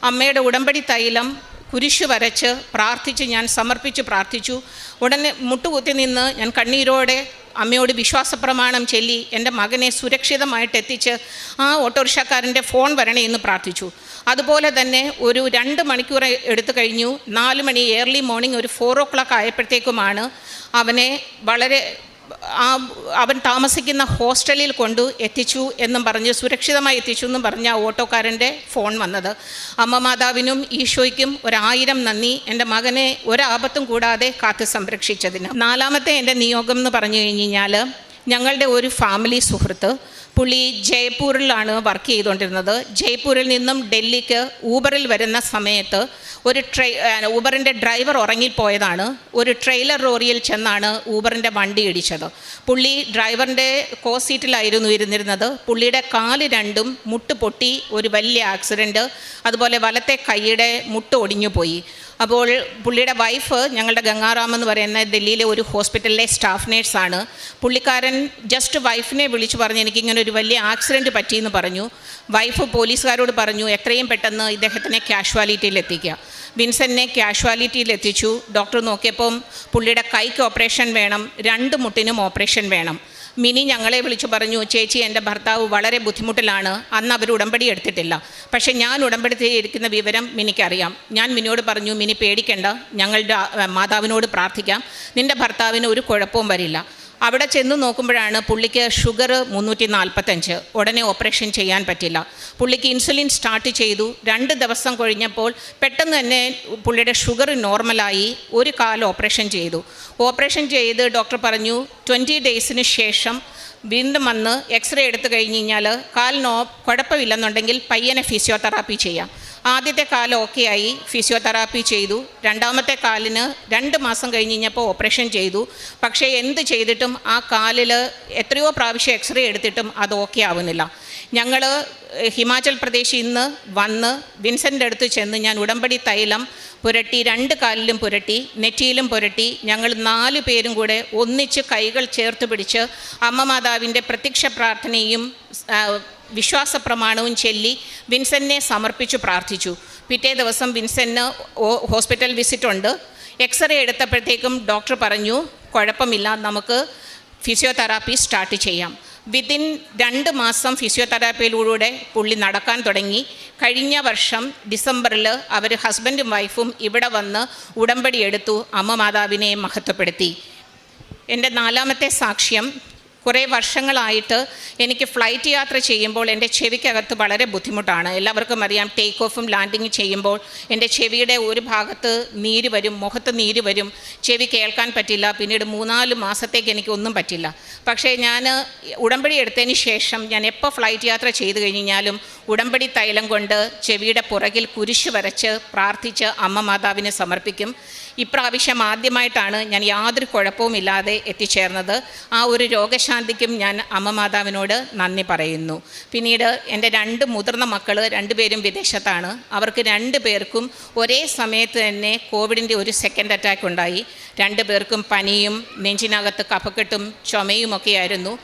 അമ്മയുടെ ഉടമ്പടി തൈലം കുരിശ് വരച്ച് പ്രാർത്ഥിച്ച് ഞാൻ സമർപ്പിച്ച് പ്രാർത്ഥിച്ചു. ഉടനെ മുട്ടുകുത്തി നിന്ന് ഞാൻ കണ്ണീരോടെ അമ്മയോട് വിശ്വാസപ്രമാണം ചൊല്ലി എൻ്റെ മകനെ സുരക്ഷിതമായിട്ട് എത്തിച്ച് ആ ഓട്ടോറിക്ഷക്കാരൻ്റെ ഫോൺ വരണേ എന്ന് പ്രാർത്ഥിച്ചു. അതുപോലെ തന്നെ ഒരു 2 മണിക്കൂർ എടുത്തു കഴിഞ്ഞു. 4 മണി ഏർലി മോർണിംഗ് ഒരു 4 o'clock ആയപ്പോഴത്തേക്കുമാണ് അവനെ അവൻ താമസിക്കുന്ന ഹോസ്റ്റലിൽ കൊണ്ടു എത്തിച്ചു എന്നും പറഞ്ഞ് സുരക്ഷിതമായി എത്തിച്ചു എന്നും പറഞ്ഞ ആ ഓട്ടോക്കാരൻ്റെ ഫോൺ വന്നത്. അമ്മ മാതാവിനും ഈശോയ്ക്കും 1000 നന്ദി, എൻ്റെ മകനെ ഒരാപത്തും കൂടാതെ കാത്ത് സംരക്ഷിച്ചതിന്. 4ാമത്തെ എൻ്റെ നിയോഗം എന്ന് പറഞ്ഞു കഴിഞ്ഞാൽ, ഞങ്ങളുടെ ഒരു ഫാമിലി സുഹൃത്ത്, പുള്ളി ജയ്പൂരിലാണ് വർക്ക് ചെയ്തുകൊണ്ടിരുന്നത്. ജയ്പൂരിൽ നിന്നും ഡൽഹിക്ക് ഊബറിൽ വരുന്ന സമയത്ത് ഊബറിൻ്റെ ഡ്രൈവർ ഉറങ്ങിപ്പോയതാണ്. ഒരു ട്രെയിലർ ലോറിയിൽ ചെന്നാണ് ഊബറിൻ്റെ വണ്ടി ഇടിച്ചത്. പുള്ളി ഡ്രൈവറിൻ്റെ സീറ്റിലായിരുന്നു ഇരുന്നിരുന്നത്. പുള്ളിയുടെ കാല് 2ഉം മുട്ട് പൊട്ടി, ഒരു വലിയ ആക്സിഡൻറ്റ്. അതുപോലെ വലത്തെ കൈയുടെ മുട്ട് ഒടിഞ്ഞു പോയി. അപ്പോൾ പുള്ളിയുടെ വൈഫ് ഞങ്ങളുടെ ഗംഗാറാം എന്ന് പറയുന്ന ഡൽഹിയിലെ ഒരു ഹോസ്പിറ്റലിലെ സ്റ്റാഫ് നേഴ്സാണ്. പുള്ളിക്കാരൻ ജസ്റ്റ് വൈഫിനെ വിളിച്ചു പറഞ്ഞു എനിക്കിങ്ങനെ ഒരു വലിയ ആക്സിഡൻറ്റ് പറ്റിയെന്ന് പറഞ്ഞു. വൈഫ് പോലീസുകാരോട് പറഞ്ഞു എത്രയും പെട്ടെന്ന് ഇദ്ദേഹത്തിനെ കാഷ്വാലിറ്റിയിൽ എത്തിക്കുക. വിൻസെൻറ്റിനെ കാഷ്വാലിറ്റിയിൽ എത്തിച്ചു. ഡോക്ടർ നോക്കിയപ്പം പുള്ളിയുടെ കൈക്ക് ഓപ്പറേഷൻ വേണം, 2 മുട്ടിനും ഓപ്പറേഷൻ വേണം. മിനി ഞങ്ങളെ വിളിച്ചു പറഞ്ഞു, ചേച്ചി എൻ്റെ ഭർത്താവ് വളരെ ബുദ്ധിമുട്ടിലാണ്, അന്ന് അവർ ഉടമ്പടി എടുത്തിട്ടില്ല. പക്ഷേ ഞാൻ ഉടമ്പടി ഇരിക്കുന്ന വിവരം മിനിക്കറിയാം. ഞാൻ മിനിയോട് പറഞ്ഞു, മിനി പേടിക്കേണ്ട, ഞങ്ങളുടെ മാതാവിനോട് പ്രാർത്ഥിക്കാം, നിൻ്റെ ഭർത്താവിന് ഒരു കുഴപ്പവും വരില്ല. അവിടെ ചെന്ന് നോക്കുമ്പോഴാണ് പുള്ളിക്ക് ഷുഗർ 345, ഉടനെ ഓപ്പറേഷൻ ചെയ്യാൻ പറ്റില്ല. പുള്ളിക്ക് ഇൻസുലിൻ സ്റ്റാർട്ട് ചെയ്തു. 2 ദിവസം കഴിഞ്ഞപ്പോൾ പെട്ടെന്ന് തന്നെ പുള്ളിയുടെ ഷുഗർ നോർമലായി. ഒരു കാല് ഓപ്പറേഷൻ ചെയ്തു. ഓപ്പറേഷൻ ചെയ്ത് ഡോക്ടർ പറഞ്ഞു 20 ഡേയ്സിന് ശേഷം വീണ്ടും വന്ന് എക്സ്റേ എടുത്തു കഴിഞ്ഞ് കഴിഞ്ഞാൽ കാലിനോ കുഴപ്പമില്ലെന്നുണ്ടെങ്കിൽ പയ്യനെ ഫിസിയോതെറാപ്പി ചെയ്യാം. ആദ്യത്തെ കാല് ഓക്കെ ആയി, ഫിസിയോതെറാപ്പി ചെയ്തു. രണ്ടാമത്തെ കാലിന് 2 മാസം കഴിഞ്ഞ് കഴിഞ്ഞപ്പോൾ ഓപ്പറേഷൻ ചെയ്തു. പക്ഷേ എന്ത് ചെയ്തിട്ടും ആ കാലിൽ എത്രയോ പ്രാവശ്യം എക്സ്റേ എടുത്തിട്ടും അത് ഓക്കെ ആവുന്നില്ല. ഞങ്ങൾ ഹിമാചൽ പ്രദേശിൽ നിന്ന് വന്ന് വിൻസെൻ്റ് അടുത്ത് ചെന്ന് ഞാൻ ഉടമ്പടി തൈലം പുരട്ടി, 2 കാലിലും പുരട്ടി, നെറ്റിയിലും പുരട്ടി. ഞങ്ങൾ 4 പേരും കൂടെ ഒന്നിച്ച് കൈകൾ ചേർത്ത് പിടിച്ച് അമ്മ മാതാവിൻ്റെ പ്രത്യക്ഷ പ്രാർത്ഥനയും വിശ്വാസ പ്രമാണവും ചൊല്ലി വിൻസെൻറ്റിനെ സമർപ്പിച്ചു പ്രാർത്ഥിച്ചു. പിറ്റേ ദിവസം വിൻസെൻറ്റിന് ഹോസ്പിറ്റൽ വിസിറ്റ് ഉണ്ട്. എക്സ്റേ എടുത്തപ്പോഴത്തേക്കും ഡോക്ടർ പറഞ്ഞു കുഴപ്പമില്ല, നമുക്ക് ഫിസിയോതെറാപ്പി സ്റ്റാർട്ട് ചെയ്യാം. വിത്തിൻ 2 മാസം ഫിസിയോതെറാപ്പിയിലൂടെ പുള്ളി നടക്കാൻ തുടങ്ങി. കഴിഞ്ഞ വർഷം ഡിസംബറിൽ അവർ ഹസ്ബൻഡും വൈഫും ഇവിടെ വന്ന് ഉടമ്പടി എടുത്തു, അമ്മ മാതാവിനെ മഹത്വപ്പെടുത്തി. എൻ്റെ 4ാമത്തെ സാക്ഷ്യം, കുറേ വർഷങ്ങളായിട്ട് എനിക്ക് ഫ്ലൈറ്റ് യാത്ര ചെയ്യുമ്പോൾ എൻ്റെ ചെവിക്കകത്ത് വളരെ ബുദ്ധിമുട്ടാണ്. എല്ലാവർക്കും അറിയാം, ടേക്ക് ഓഫും ലാൻഡിങ് ചെയ്യുമ്പോൾ എൻ്റെ ചെവിയുടെ ഒരു ഭാഗത്ത് നീര് വരും, മുഖത്ത് നീര് വരും, ചെവി കേൾക്കാൻ പറ്റില്ല. പിന്നീട് 3-4 മാസത്തേക്ക് എനിക്കൊന്നും പറ്റില്ല. പക്ഷേ ഞാൻ ഉടമ്പടി എടുത്തതിന് ശേഷം ഞാൻ എപ്പോൾ ഫ്ലൈറ്റ് യാത്ര ചെയ്തു കഴിഞ്ഞാലും ഉടമ്പടി തൈലം കൊണ്ട് ചെവിയുടെ പുറകിൽ കുരിശ് വരച്ച് പ്രാർത്ഥിച്ച് അമ്മ മാതാവിനെ സമർപ്പിക്കും. ഇപ്രാവശ്യം ആദ്യമായിട്ടാണ് ഞാൻ യാതൊരു കുഴപ്പവുമില്ലാതെ എത്തിച്ചേർന്നത്. ആ ഒരു രോഗശാന്തിക്കും ഞാൻ അമ്മ മാതാവിനോട് നന്ദി പറയുന്നു. പിന്നീട് എൻ്റെ 2 മുതിർന്ന മക്കൾ 2 പേരും വിദേശത്താണ്. അവർക്ക് 2 പേർക്കും ഒരേ സമയത്ത് തന്നെ കോവിഡിൻ്റെ ഒരു സെക്കൻഡ് അറ്റാക്ക് ഉണ്ടായി. 2 പേർക്കും പനിയും നെഞ്ചിനകത്ത് കഫക്കെട്ടും ചുമയുമൊക്കെ ആയിരുന്നു.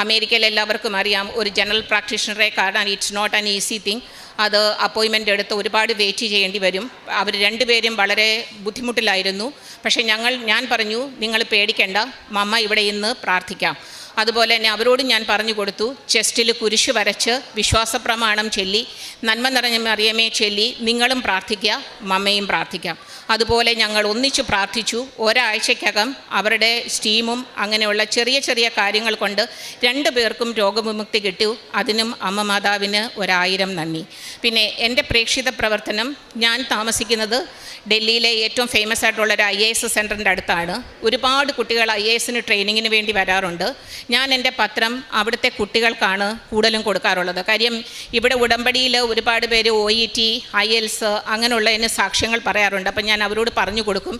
അമേരിക്കയിൽ എല്ലാവർക്കും അറിയാം, ഒരു ജനറൽ പ്രാക്ടീഷണറെ കാണാൻ it's not an easy thing. അത് അപ്പോയിൻമെൻ്റ് എടുത്ത് ഒരുപാട് വെയിറ്റ് ചെയ്യേണ്ടി വരും. അവർ 2 പേരും വളരെ ബുദ്ധിമുട്ടിലായിരുന്നു. പക്ഷേ ഞാൻ പറഞ്ഞു, നിങ്ങൾ പേടിക്കേണ്ട, മമ്മ ഇവിടെ ഇന്ന് പ്രാർത്ഥിക്കാം. അതുപോലെ തന്നെ അവരോട് ഞാൻ പറഞ്ഞു കൊടുത്തു, ചെസ്റ്റിൽ കുരിശ് വരച്ച് വിശ്വാസപ്രമാണം ചൊല്ലി, നന്മ നിറഞ്ഞ മറിയമേ ചൊല്ലി നിങ്ങളും പ്രാർത്ഥിക്കുക, മമ്മയും പ്രാർത്ഥിക്കാം. അതുപോലെ ഞങ്ങൾ ഒന്നിച്ച് പ്രാർത്ഥിച്ചു. ഒരാഴ്ചക്കകം അവരുടെ സ്റ്റീമും അങ്ങനെയുള്ള ചെറിയ ചെറിയ കാര്യങ്ങൾ കൊണ്ട് 2 പേർക്കും രോഗവിമുക്തി കിട്ടി. അതിനും അമ്മ മാതാവിന് 1000 നന്ദി. പിന്നെ എൻ്റെ പ്രേക്ഷിത പ്രവർത്തനം, ഞാൻ താമസിക്കുന്നത് ഡൽഹിയിലെ ഏറ്റവും ഫേമസ് ആയിട്ടുള്ള ഒരു IAS സെൻറ്ററിൻ്റെ അടുത്താണ്. ഒരുപാട് കുട്ടികൾ IASന് ട്രെയിനിങ്ങിന് വേണ്ടി വരാറുണ്ട്. ഞാൻ എൻ്റെ പത്രം അവിടുത്തെ കുട്ടികൾക്കാണ് കൂടുതലും കൊടുക്കാറുള്ളത്. കാര്യം ഇവിടെ ഉടമ്പടിയിൽ ഒരുപാട് പേര് OET, IELTS അങ്ങനെയുള്ളതിന് സാക്ഷ്യങ്ങൾ പറയാറുണ്ട്. അപ്പം ഞാൻ അവരോട് പറഞ്ഞു കൊടുക്കും,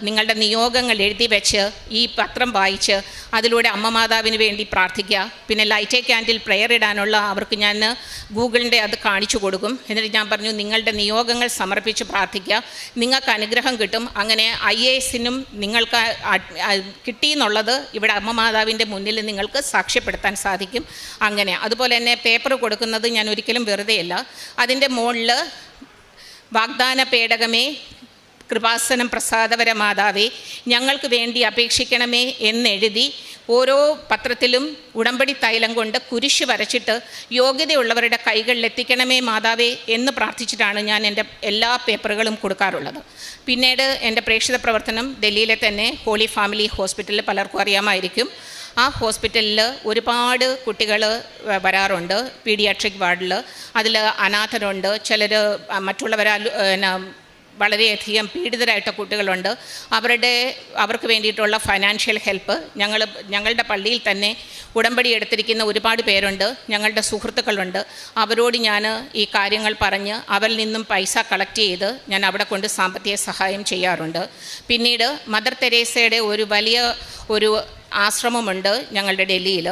നിങ്ങളുടെ നിയോഗങ്ങൾ എഴുതി വെച്ച് ഈ പത്രം വായിച്ച് അതിലൂടെ അമ്മ മാതാവിന് വേണ്ടി പ്രാർത്ഥിക്കുക. പിന്നെ ലൈറ്റ് എ ക്യാൻഡിൽ പ്രെയർ ഇടാനുള്ള അവർക്ക് ഞാൻ ഗൂഗിളിൻ്റെ അത് കാണിച്ചു കൊടുക്കും. എന്നിട്ട് ഞാൻ പറഞ്ഞു, നിങ്ങളുടെ നിയോഗങ്ങൾ സമർപ്പിച്ച് പ്രാർത്ഥിക്കുക, നിങ്ങൾക്ക് അനുഗ്രഹം കിട്ടും. അങ്ങനെ IASനും നിങ്ങൾക്ക് കിട്ടിയെന്നുള്ളത് ഇവിടെ അമ്മ മാതാവിൻ്റെ മുന്നിൽ നിങ്ങൾക്ക് സാക്ഷ്യപ്പെടുത്താൻ സാധിക്കും. അങ്ങനെ അതുപോലെ തന്നെ പേപ്പർ കൊടുക്കുന്നത് ഞാൻ ഒരിക്കലും വെറുതെയല്ല. അതിൻ്റെ മുകളിൽ വാഗ്ദാന പേടകമേ, കൃപാസനം പ്രസാദവര മാതാവേ, ഞങ്ങൾക്ക് വേണ്ടി അപേക്ഷിക്കണമേ എന്നെഴുതി ഓരോ പത്രത്തിലും ഉടമ്പടി തൈലം കൊണ്ട് കുരിശ് വരച്ചിട്ട് യോഗ്യതയുള്ളവരുടെ കൈകളിൽ എത്തിക്കണമേ മാതാവേ എന്ന് പ്രാർത്ഥിച്ചിട്ടാണ് ഞാൻ എൻ്റെ എല്ലാ പേപ്പറുകളും കൊടുക്കാറുള്ളത്. പിന്നീട് എൻ്റെ പ്രേക്ഷിത പ്രവർത്തനം ഡൽഹിയിലെ തന്നെ ഹോളി ഫാമിലി ഹോസ്പിറ്റലിൽ പലർക്കും അറിയാമായിരിക്കും. ആ ഹോസ്പിറ്റലിൽ ഒരുപാട് കുട്ടികൾ വരാറുണ്ട്, പീഡിയാട്രിക് വാർഡിൽ. അതിൽ അനാഥരുണ്ട്, ചിലർ മറ്റുള്ളവരാൽ വളരെയധികം പീഡിതരായിട്ട കുട്ടികളുണ്ട്. അവർക്ക് വേണ്ടിയിട്ടുള്ള ഫൈനാൻഷ്യൽ ഹെൽപ്പ് ഞങ്ങളുടെ പള്ളിയിൽ തന്നെ ഉടമ്പടി എടുത്തിരിക്കുന്ന ഒരുപാട് പേരുണ്ട്, ഞങ്ങളുടെ സുഹൃത്തുക്കളുണ്ട്. അവരോട് ഞാൻ ഈ കാര്യങ്ങൾ പറഞ്ഞ് അവരിൽ നിന്നും പൈസ കളക്ട് ചെയ്ത് ഞാൻ അവിടെ കൊണ്ട് സാമ്പത്തിക സഹായം ചെയ്യാറുണ്ട്. പിന്നീട് മദർ തെരേസയുടെ ഒരു വലിയ ആശ്രമമുണ്ട് ഞങ്ങളുടെ ഡൽഹിയിൽ.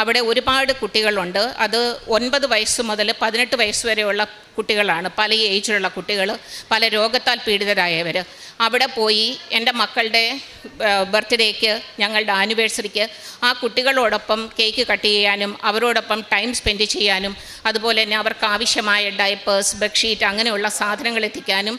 അവിടെ ഒരുപാട് കുട്ടികളുണ്ട്. അത് 9 വയസ്സ് മുതൽ 18 വയസ്സ് വരെയുള്ള കുട്ടികളാണ്, പല ഏജിലുള്ള കുട്ടികൾ, പല രോഗത്താൽ പീഡിതരായവർ. അവിടെ പോയി എൻ്റെ മക്കളുടെ ബർത്ത്ഡേക്ക്, ഞങ്ങളുടെ ആനിവേഴ്സറിക്ക് ആ കുട്ടികളോടൊപ്പം കേക്ക് കട്ട് ചെയ്യാനും അവരോടൊപ്പം ടൈം സ്പെൻഡ് ചെയ്യാനും അതുപോലെ തന്നെ അവർക്ക് ആവശ്യമായ ഡയപ്പേഴ്സ്, ബെഡ്ഷീറ്റ് അങ്ങനെയുള്ള സാധനങ്ങൾ എത്തിക്കാനും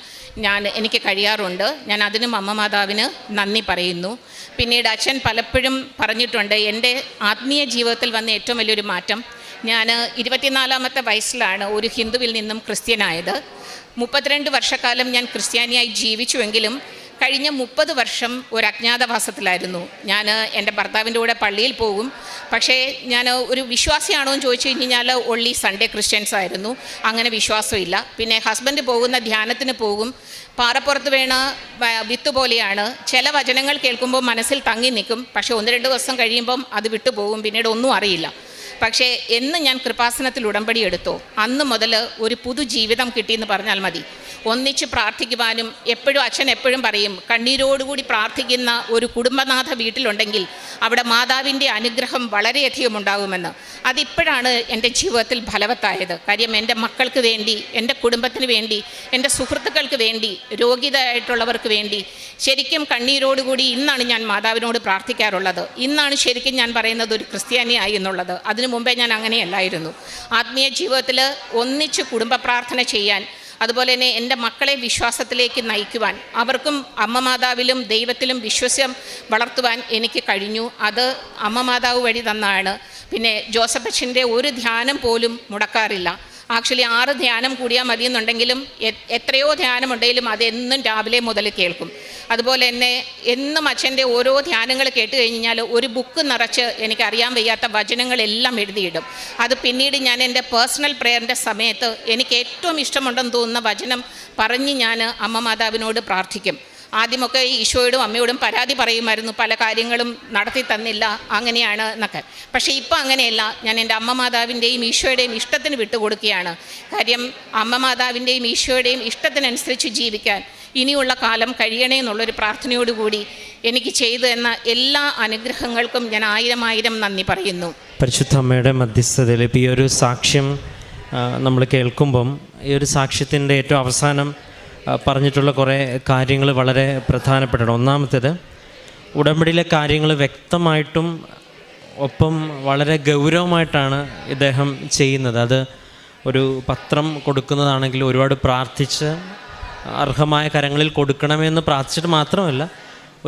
എനിക്ക് കഴിയാറുണ്ട്. ഞാൻ അതിനും അമ്മ മാതാവിന് നന്ദി പറയുന്നു. പിന്നീട് അച്ഛൻ പലപ്പോഴും പറഞ്ഞിട്ടുണ്ട്, എൻ്റെ ആത്മീയ ജീവിതത്തിൽ വന്ന ഏറ്റവും വലിയൊരു മാറ്റം, ഞാൻ 24-ാമത്തെ വയസ്സിലാണ് ഒരു ഹിന്ദുവിൽ നിന്നും ക്രിസ്ത്യനായത്. 32 വർഷക്കാലം ഞാൻ ക്രിസ്ത്യാനിയായി ജീവിച്ചുവെങ്കിലും കഴിഞ്ഞ 30 വർഷം ഒരു അജ്ഞാതവാസത്തിലായിരുന്നു. ഞാൻ എൻ്റെ ഭർത്താവിൻ്റെ കൂടെ പള്ളിയിൽ പോകും, പക്ഷേ ഞാൻ ഒരു വിശ്വാസിയാണോ എന്ന് ചോദിച്ചു കഴിഞ്ഞാൽ ഒൺലി സൺഡേ ക്രിസ്ത്യൻസ് ആയിരുന്നു, അങ്ങനെ വിശ്വാസമില്ല. പിന്നെ ഹസ്ബൻഡ് പോകുന്ന ധ്യാനത്തിന് പോകും, പാറപ്പുറത്ത് വീണ വിത്ത് പോലെയാണ്. ചില വചനങ്ങൾ കേൾക്കുമ്പോൾ മനസ്സിൽ തങ്ങി നിൽക്കും, പക്ഷേ 1-2 ദിവസം കഴിയുമ്പം അത് വിട്ടുപോകും, പിന്നീട് ഒന്നും അറിയില്ല. പക്ഷേ എന്ന് ഞാൻ കൃപാസനത്തിൽ ഉടമ്പടി എടുത്തോ അന്ന് മുതൽ ഒരു പുതുജീവിതം കിട്ടിയെന്ന് പറഞ്ഞാൽ മതി. ഒന്നിച്ച് പ്രാർത്ഥിക്കുവാനും, അച്ഛൻ എപ്പോഴും പറയും, കണ്ണീരോടുകൂടി പ്രാർത്ഥിക്കുന്ന ഒരു കുടുംബനാഥ വീട്ടിലുണ്ടെങ്കിൽ അവിടെ മാതാവിൻ്റെ അനുഗ്രഹം വളരെയധികം ഉണ്ടാകുമെന്ന്. അതിപ്പോഴാണ് എൻ്റെ ജീവിതത്തിൽ ഫലവത്തായത്. കാര്യം എൻ്റെ മക്കൾക്ക് വേണ്ടി, എൻ്റെ കുടുംബത്തിന് വേണ്ടി, എൻ്റെ സുഹൃത്തുക്കൾക്ക് വേണ്ടി, രോഗിതരായിട്ടുള്ളവർക്ക് വേണ്ടി ശരിക്കും കണ്ണീരോടുകൂടി ഇന്നാണ് ഞാൻ മാതാവിനോട് പ്രാർത്ഥിക്കാറുള്ളത്. ഇന്നാണ് ശരിക്കും ഞാൻ പറയുന്നത് ഒരു ക്രിസ്ത്യാനിയായി എന്നുള്ളത്. അതിനു മുമ്പേ ഞാൻ അങ്ങനെയല്ലായിരുന്നു. ആത്മീയ ജീവിതത്തിൽ ഒന്നിച്ച് കുടുംബ പ്രാർത്ഥന ചെയ്യാൻ, അതുപോലെ തന്നെ എൻ്റെ മക്കളെ വിശ്വാസത്തിലേക്ക് നയിക്കുവാൻ, അവർക്കും അമ്മ മാതാവിലും ദൈവത്തിലും വിശ്വാസം വളർത്തുവാൻ എനിക്ക് കഴിഞ്ഞു. അത് അമ്മ മാതാവ് വഴി തന്നാണ്. പിന്നെ ജോസഫ് അച്ഛൻ്റെ ഒരു ധ്യാനം പോലും മുടക്കാറില്ല. ആക്ച്വലി 6 ധ്യാനം കൂടിയാൽ മതിയെന്നുണ്ടെങ്കിലും എത്രയോ ധ്യാനമുണ്ടെങ്കിലും അതെന്നും രാവിലെ മുതൽ കേൾക്കും. അതുപോലെ തന്നെ എന്നും അച്ഛൻ്റെ ഓരോ ധ്യാനങ്ങൾ കേട്ട് കഴിഞ്ഞാൽ ഒരു ബുക്ക് നിറച്ച് എനിക്കറിയാൻ വയ്യാത്ത വചനങ്ങളെല്ലാം എഴുതിയിടും. അത് പിന്നീട് ഞാൻ എൻ്റെ പേഴ്സണൽ പ്രെയറിൻ്റെ സമയത്ത് എനിക്ക് ഏറ്റവും ഇഷ്ടമുണ്ടെന്ന് തോന്നുന്ന വചനം പറഞ്ഞ് ഞാൻ അമ്മ മാതാവിനോട് പ്രാർത്ഥിക്കും. ആദ്യമൊക്കെ ഈശോയോടും അമ്മയോടും പരാതി പറയുമായിരുന്നു, പല കാര്യങ്ങളും നടത്തി തന്നില്ല, അങ്ങനെയാണ് എന്നൊക്കെ. പക്ഷേ ഇപ്പോൾ അങ്ങനെയല്ല. ഞാൻ എൻ്റെ അമ്മ മാതാവിൻ്റെയും ഈശോയുടെയും ഇഷ്ടത്തിന് വിട്ടുകൊടുക്കുകയാണ്. കാര്യം അമ്മ മാതാവിൻ്റെയും ഈശോയുടെയും ഇഷ്ടത്തിനനുസരിച്ച് ജീവിക്കാൻ ഇനിയുള്ള കാലം കഴിയണേ എന്നുള്ളൊരു പ്രാർത്ഥനയോടുകൂടി എനിക്ക് ചെയ്തു എന്ന എല്ലാ അനുഗ്രഹങ്ങൾക്കും ഞാൻ 1000 നന്ദി പറയുന്നു. പരിശുദ്ധ അമ്മയുടെ മധ്യസ്ഥതയിൽ ഇപ്പോൾ ഈ ഒരു സാക്ഷ്യം നമ്മൾ കേൾക്കുമ്പം, ഈ ഒരു സാക്ഷ്യത്തിൻ്റെ ഏറ്റവും അവസാനം പറഞ്ഞിട്ടുള്ള കുറേ കാര്യങ്ങൾ വളരെ പ്രധാനപ്പെട്ടാണ്. ഒന്നാമത്തേത്, ഉടമ്പടിയിലെ കാര്യങ്ങൾ വ്യക്തമായിട്ടും ഒപ്പം വളരെ ഗൗരവമായിട്ടാണ് ഇദ്ദേഹം ചെയ്യുന്നത്. അത് ഒരു പത്രം കൊടുക്കുന്നതാണെങ്കിൽ ഒരുപാട് പ്രാർത്ഥിച്ച് അർഹമായ കരങ്ങളിൽ കൊടുക്കണമെന്ന് പ്രാർത്ഥിച്ചിട്ട് മാത്രമല്ല,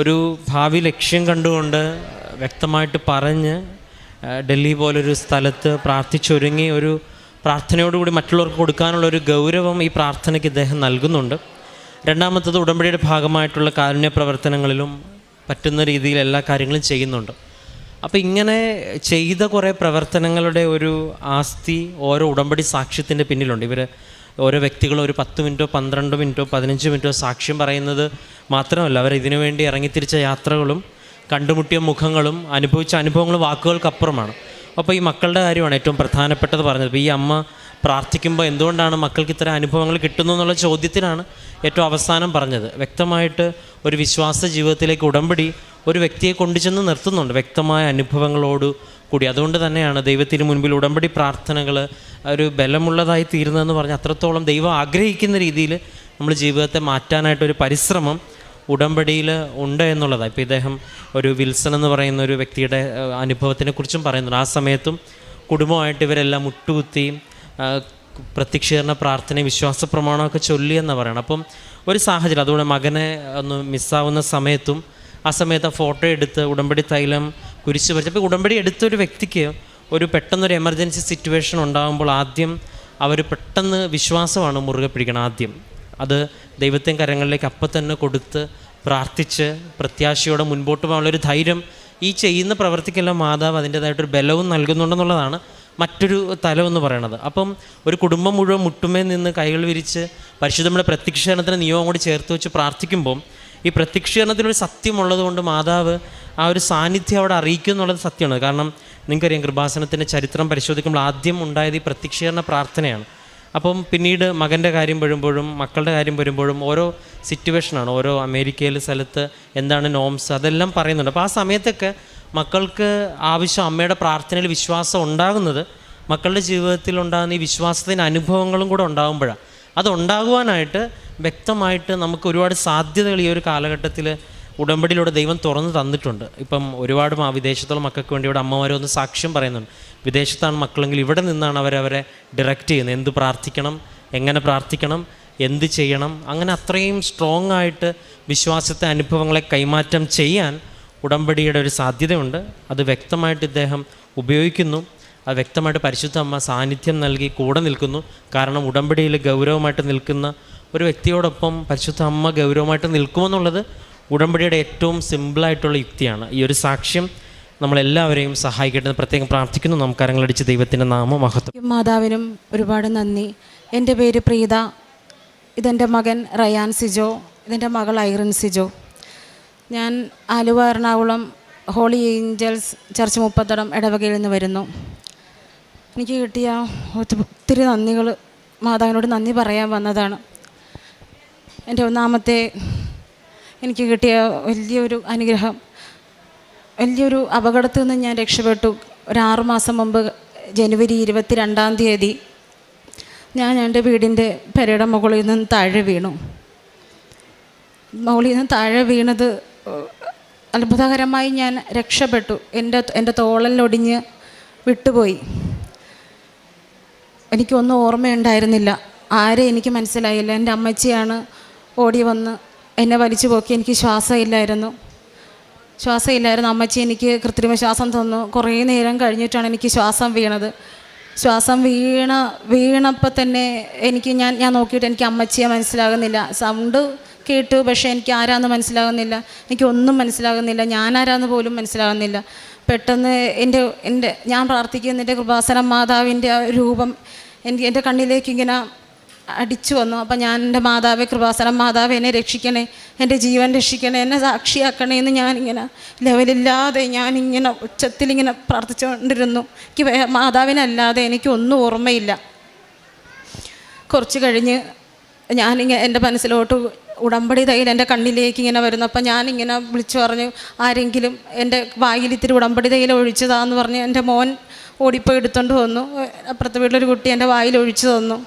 ഒരു ഭാവി ലക്ഷ്യം കണ്ടുകൊണ്ട് വ്യക്തമായിട്ട് പറഞ്ഞ് ഡൽഹി പോലൊരു സ്ഥലത്ത് പ്രാർത്ഥിച്ചൊരുങ്ങി ഒരു പ്രാർത്ഥനയോടുകൂടി മറ്റുള്ളവർക്ക് കൊടുക്കാനുള്ളൊരു ഗൗരവം ഈ പ്രാർത്ഥനയ്ക്ക് ഇദ്ദേഹം നൽകുന്നുണ്ട്. രണ്ടാമത്തത്, ഉടമ്പടിയുടെ ഭാഗമായിട്ടുള്ള കാരുണ്യ പ്രവർത്തനങ്ങളിലും പറ്റുന്ന രീതിയിൽ എല്ലാ കാര്യങ്ങളും ചെയ്യുന്നുണ്ട്. അപ്പോൾ ഇങ്ങനെ ചെയ്ത കുറേ പ്രവർത്തനങ്ങളുടെ ഒരു ആസ്തി ഓരോ ഉടമ്പടി സാക്ഷ്യത്തിൻ്റെ പിന്നിലുണ്ട്. ഇവർ ഓരോ വ്യക്തികളും ഒരു 10 മിനിറ്റോ 12 മിനിറ്റോ 15 മിനിറ്റോ സാക്ഷ്യം പറയുന്നത് മാത്രമല്ല, അവർ ഇതിനു വേണ്ടി ഇറങ്ങിത്തിരിച്ച യാത്രകളും കണ്ടുമുട്ടിയ മുഖങ്ങളും അനുഭവിച്ച അനുഭവങ്ങളും വാക്കുകൾക്കപ്പുറമാണ്. അപ്പോൾ ഈ മക്കളുടെ കാര്യമാണ് ഏറ്റവും പ്രധാനപ്പെട്ടത് പറഞ്ഞത്. ഇപ്പോൾ ഈ അമ്മ പ്രാർത്ഥിക്കുമ്പോൾ എന്തുകൊണ്ടാണ് മക്കൾക്ക് ഇത്തരം അനുഭവങ്ങൾ കിട്ടുന്നു എന്നുള്ള ചോദ്യത്തിനാണ് ഏറ്റവും അവസാനം പറഞ്ഞത്. വ്യക്തമായിട്ട് ഒരു വിശ്വാസ ജീവിതത്തിലേക്ക് ഉടമ്പടി ഒരു വ്യക്തിയെ കൊണ്ടുചെന്ന് നിർത്തുന്നുണ്ട്, വ്യക്തമായ അനുഭവങ്ങളോട് കൂടി. അതുകൊണ്ട് തന്നെയാണ് ദൈവത്തിന് മുൻപിൽ ഉടമ്പടി പ്രാർത്ഥനകൾ ഒരു ബലമുള്ളതായി തീരുന്നതെന്ന് പറഞ്ഞാൽ അത്രത്തോളം ദൈവം ആഗ്രഹിക്കുന്ന രീതിയിൽ നമ്മൾ ജീവിതത്തെ മാറ്റാനായിട്ടൊരു പരിശ്രമം ഉടമ്പടിയിൽ ഉണ്ട് എന്നുള്ളതാണ്. ഇപ്പോൾ ഇദ്ദേഹം ഒരു വിൽസൺ എന്ന് പറയുന്ന ഒരു വ്യക്തിയുടെ അനുഭവത്തിനെക്കുറിച്ചും പറയുന്നുണ്ട്. ആ സമയത്തും കുടുംബമായിട്ട് ഇവരെല്ലാം മുട്ടുകുത്തിയും പ്രത്യക്ഷീകരണ പ്രാർത്ഥനയും വിശ്വാസ പ്രമാണമൊക്കെ ചൊല്ലിയെന്ന് പറയണം. അപ്പം ഒരു സാഹചര്യം, അതുകൊണ്ട് മകനെ ഒന്ന് മിസ്സാവുന്ന സമയത്തും ആ സമയത്ത് ആ ഫോട്ടോ എടുത്ത് ഉടമ്പടി തൈലം കുരിശ് വരച്ച്. അപ്പോൾ ഉടമ്പടി എടുത്തൊരു വ്യക്തിക്ക് ഒരു പെട്ടെന്നൊരു എമർജൻസി സിറ്റുവേഷൻ ഉണ്ടാകുമ്പോൾ ആദ്യം അവർ പെട്ടെന്ന് വിശ്വാസമാണ് മുറുകെ പിടിക്കണം. ആദ്യം അത് ദൈവത്തെ കരങ്ങളിലേക്ക് അപ്പം തന്നെ കൊടുത്ത് പ്രാർത്ഥിച്ച് പ്രത്യാശയോടെ മുൻപോട്ട് പോകാനുള്ളൊരു ധൈര്യം ഈ ചെയ്യുന്ന പ്രവർത്തിക്കെല്ലാം മാതാവ് അതിൻ്റേതായിട്ടൊരു ബലവും നൽകുന്നുണ്ടെന്നുള്ളതാണ് മറ്റൊരു തലം എന്ന് പറയണത്. അപ്പം ഒരു കുടുംബം മുഴുവൻ മുട്ടുമേ നിന്ന് കൈകൾ വിരിച്ച് പരിശുദ്ധയുടെ പ്രത്യക്ഷീകരണത്തിന് നിയമം കൂടി ചേർത്ത് വെച്ച് പ്രാർത്ഥിക്കുമ്പം ഈ പ്രത്യക്ഷീകരണത്തിനൊരു സത്യമുള്ളത് കൊണ്ട് മാതാവ് ആ ഒരു സാന്നിധ്യം അവിടെ അറിയിക്കും എന്നുള്ളത് സത്യമാണ്. കാരണം നിങ്ങൾക്കറിയാം, കൃപാസനത്തിൻ്റെ ചരിത്രം പരിശോധിക്കുമ്പോൾ ആദ്യം ഉണ്ടായത് ഈ പ്രത്യക്ഷീകരണ പ്രാർത്ഥനയാണ്. അപ്പം പിന്നീട് മകൻ്റെ കാര്യം വരുമ്പോഴും മക്കളുടെ കാര്യം വരുമ്പോഴും ഓരോ സിറ്റുവേഷനാണ്, ഓരോ അമേരിക്കയിലെ സ്ഥലത്ത് എന്താണ് നോംസ് അതെല്ലാം പറയുന്നുണ്ട്. അപ്പോൾ ആ സമയത്തൊക്കെ മക്കൾക്ക് ആവശ്യം അമ്മയുടെ പ്രാർത്ഥനയിൽ വിശ്വാസം ഉണ്ടാകുന്നത് മക്കളുടെ ജീവിതത്തിൽ ഉണ്ടാകുന്ന ഈ വിശ്വാസത്തിൻ്റെ അനുഭവങ്ങളും കൂടെ ഉണ്ടാകുമ്പോഴാണ്. അതുണ്ടാകുവാനായിട്ട് വ്യക്തമായിട്ട് നമുക്ക് ഒരുപാട് സാധ്യതകൾ ഈ ഒരു കാലഘട്ടത്തിൽ ഉടമ്പടിയിലൂടെ ദൈവം തുറന്ന് തന്നിട്ടുണ്ട്. ഇപ്പം ഒരുപാട് വിദേശത്തുള്ള മക്കൾക്ക് വേണ്ടി ഇവിടെ അമ്മമാരൊന്ന് സാക്ഷ്യം പറയുന്നുണ്ട്. വിദേശത്താണ് മക്കളെങ്കിൽ ഇവിടെ നിന്നാണ് അവരെ ഡയറക്റ്റ് ചെയ്യുന്നത്. എന്ത് പ്രാർത്ഥിക്കണം, എങ്ങനെ പ്രാർത്ഥിക്കണം, എന്ത് ചെയ്യണം, അങ്ങനെ അത്രയും സ്ട്രോങ് ആയിട്ട് വിശ്വാസത്തെ അനുഭവങ്ങളെ കൈമാറ്റം ചെയ്യാൻ ഉടമ്പടിയുടെ ഒരു സാധ്യതയുണ്ട്. അത് വ്യക്തമായിട്ട് ഇദ്ദേഹം ഉപയോഗിക്കുന്നു. അത് വ്യക്തമായിട്ട് പരിശുദ്ധ അമ്മ സാന്നിധ്യം നൽകി കൂടെ നിൽക്കുന്നു. കാരണം ഉടമ്പടിയിൽ ഗൗരവമായിട്ട് നിൽക്കുന്ന ഒരു വ്യക്തിയോടൊപ്പം പരിശുദ്ധ അമ്മ ഗൗരവമായിട്ട് നിൽക്കുമെന്നുള്ളത് ഉടമ്പടിയുടെ ഏറ്റവും സിമ്പിളായിട്ടുള്ള യുക്തിയാണ്. ഈ ഒരു സാക്ഷ്യം നമ്മളെല്ലാവരെയും സഹായിക്കട്ടെ എന്ന് പ്രത്യേകം പ്രാർത്ഥിക്കുന്നു. നമുക്ക് കരങ്ങളടിച്ച് ദൈവത്തിൻ്റെ നാമം മഹത്വം. മാതാവിനും ഒരുപാട് നന്ദി. എൻ്റെ പേര് പ്രീത, ഇതെൻ്റെ മകൻ റയാൻ സിജോ, ഇതെൻ്റെ മകൾ ഐറിൻ സിജോ. ഞാൻ Aluva Ernakulam holy angels church Muppathadam ഇടവകയിൽ നിന്ന് വരുന്നു. എനിക്ക് കിട്ടിയ ഒത്തിരി നന്ദികൾ, മാതാവിനോട് നന്ദി പറയാൻ വന്നതാണ്. എൻ്റെ ഒന്നാമത്തെ എനിക്ക് കിട്ടിയ വലിയൊരു അനുഗ്രഹം, വലിയൊരു അപകടത്തിൽ നിന്ന് ഞാൻ രക്ഷപ്പെട്ടു. ഒരു 6 മാസം മുമ്പ് ജനുവരി 22-ാം തീയതി ഞാൻ എൻ്റെ വീടിൻ്റെ പെരയുടെ മുകളിൽ നിന്ന് താഴെ വീണു. മുകളിൽ നിന്ന് താഴെ വീണത് അത്ഭുതകരമായി ഞാൻ രക്ഷപ്പെട്ടു. എൻ്റെ തോളലൊടിഞ്ഞ് വിട്ടുപോയി. എനിക്കൊന്നും ഓർമ്മയുണ്ടായിരുന്നില്ല, ആരെ എനിക്ക് മനസ്സിലായില്ല. എൻ്റെ അമ്മച്ചിയാണ് ഓടി വന്ന് എന്നെ വലിച്ചു പോക്കി. എനിക്ക് ശ്വാസമില്ലായിരുന്നു. അമ്മച്ചി എനിക്ക് കൃത്രിമ ശ്വാസം തന്നു. കുറേ നേരം കഴിഞ്ഞിട്ടാണ് എനിക്ക് ശ്വാസം വീണത്. ശ്വാസം വീണപ്പോൾ തന്നെ ഞാൻ നോക്കിയിട്ട് എനിക്ക് അമ്മച്ചിയെ മനസ്സിലാകുന്നില്ല. സൗണ്ട് കേട്ടു, പക്ഷേ എനിക്ക് ആരാന്ന് മനസ്സിലാകുന്നില്ല. എനിക്കൊന്നും മനസ്സിലാകുന്നില്ല. ഞാനാരാന്ന് പോലും മനസ്സിലാകുന്നില്ല. പെട്ടെന്ന് ഞാൻ പ്രാർത്ഥിക്കുന്ന എൻ്റെ കൃപാസനം മാതാവിൻ്റെ രൂപം എൻ്റെ കണ്ണിലേക്ക് ഇങ്ങനെ അടിച്ചു വന്നു. അപ്പം ഞാൻ എൻ്റെ മാതാവെ, കൃപാസനം മാതാവ്, എന്നെ രക്ഷിക്കണേ, എൻ്റെ ജീവൻ രക്ഷിക്കണേ, എന്നെ സാക്ഷിയാക്കണേ എന്ന് ഞാനിങ്ങനെ ലെവലില്ലാതെ ഞാനിങ്ങനെ ഉച്ചത്തിലിങ്ങനെ പ്രാർത്ഥിച്ചുകൊണ്ടിരുന്നു. എനിക്ക് മാതാവിനല്ലാതെ എനിക്കൊന്നും ഓർമ്മയില്ല. കുറച്ച് കഴിഞ്ഞ് ഞാനിങ്ങനെ എൻ്റെ മനസ്സിലോട്ട് ഉടമ്പടി തൈൽ എൻ്റെ കണ്ണിലേക്ക് ഇങ്ങനെ വരുന്നു. അപ്പം ഞാനിങ്ങനെ വിളിച്ചു പറഞ്ഞു, ആരെങ്കിലും എൻ്റെ വായിൽ ഇത്തിരി ഉടമ്പടി തൈൽ ഒഴിച്ചതാന്ന് പറഞ്ഞ് എൻ്റെ മോൻ ഓടിപ്പോയി എടുത്തുകൊണ്ട് വന്നു. അപ്പുറത്തെ വീട്ടിലൊരു കുട്ടി എൻ്റെ വായിൽ ഒഴിച്ചു തന്നു.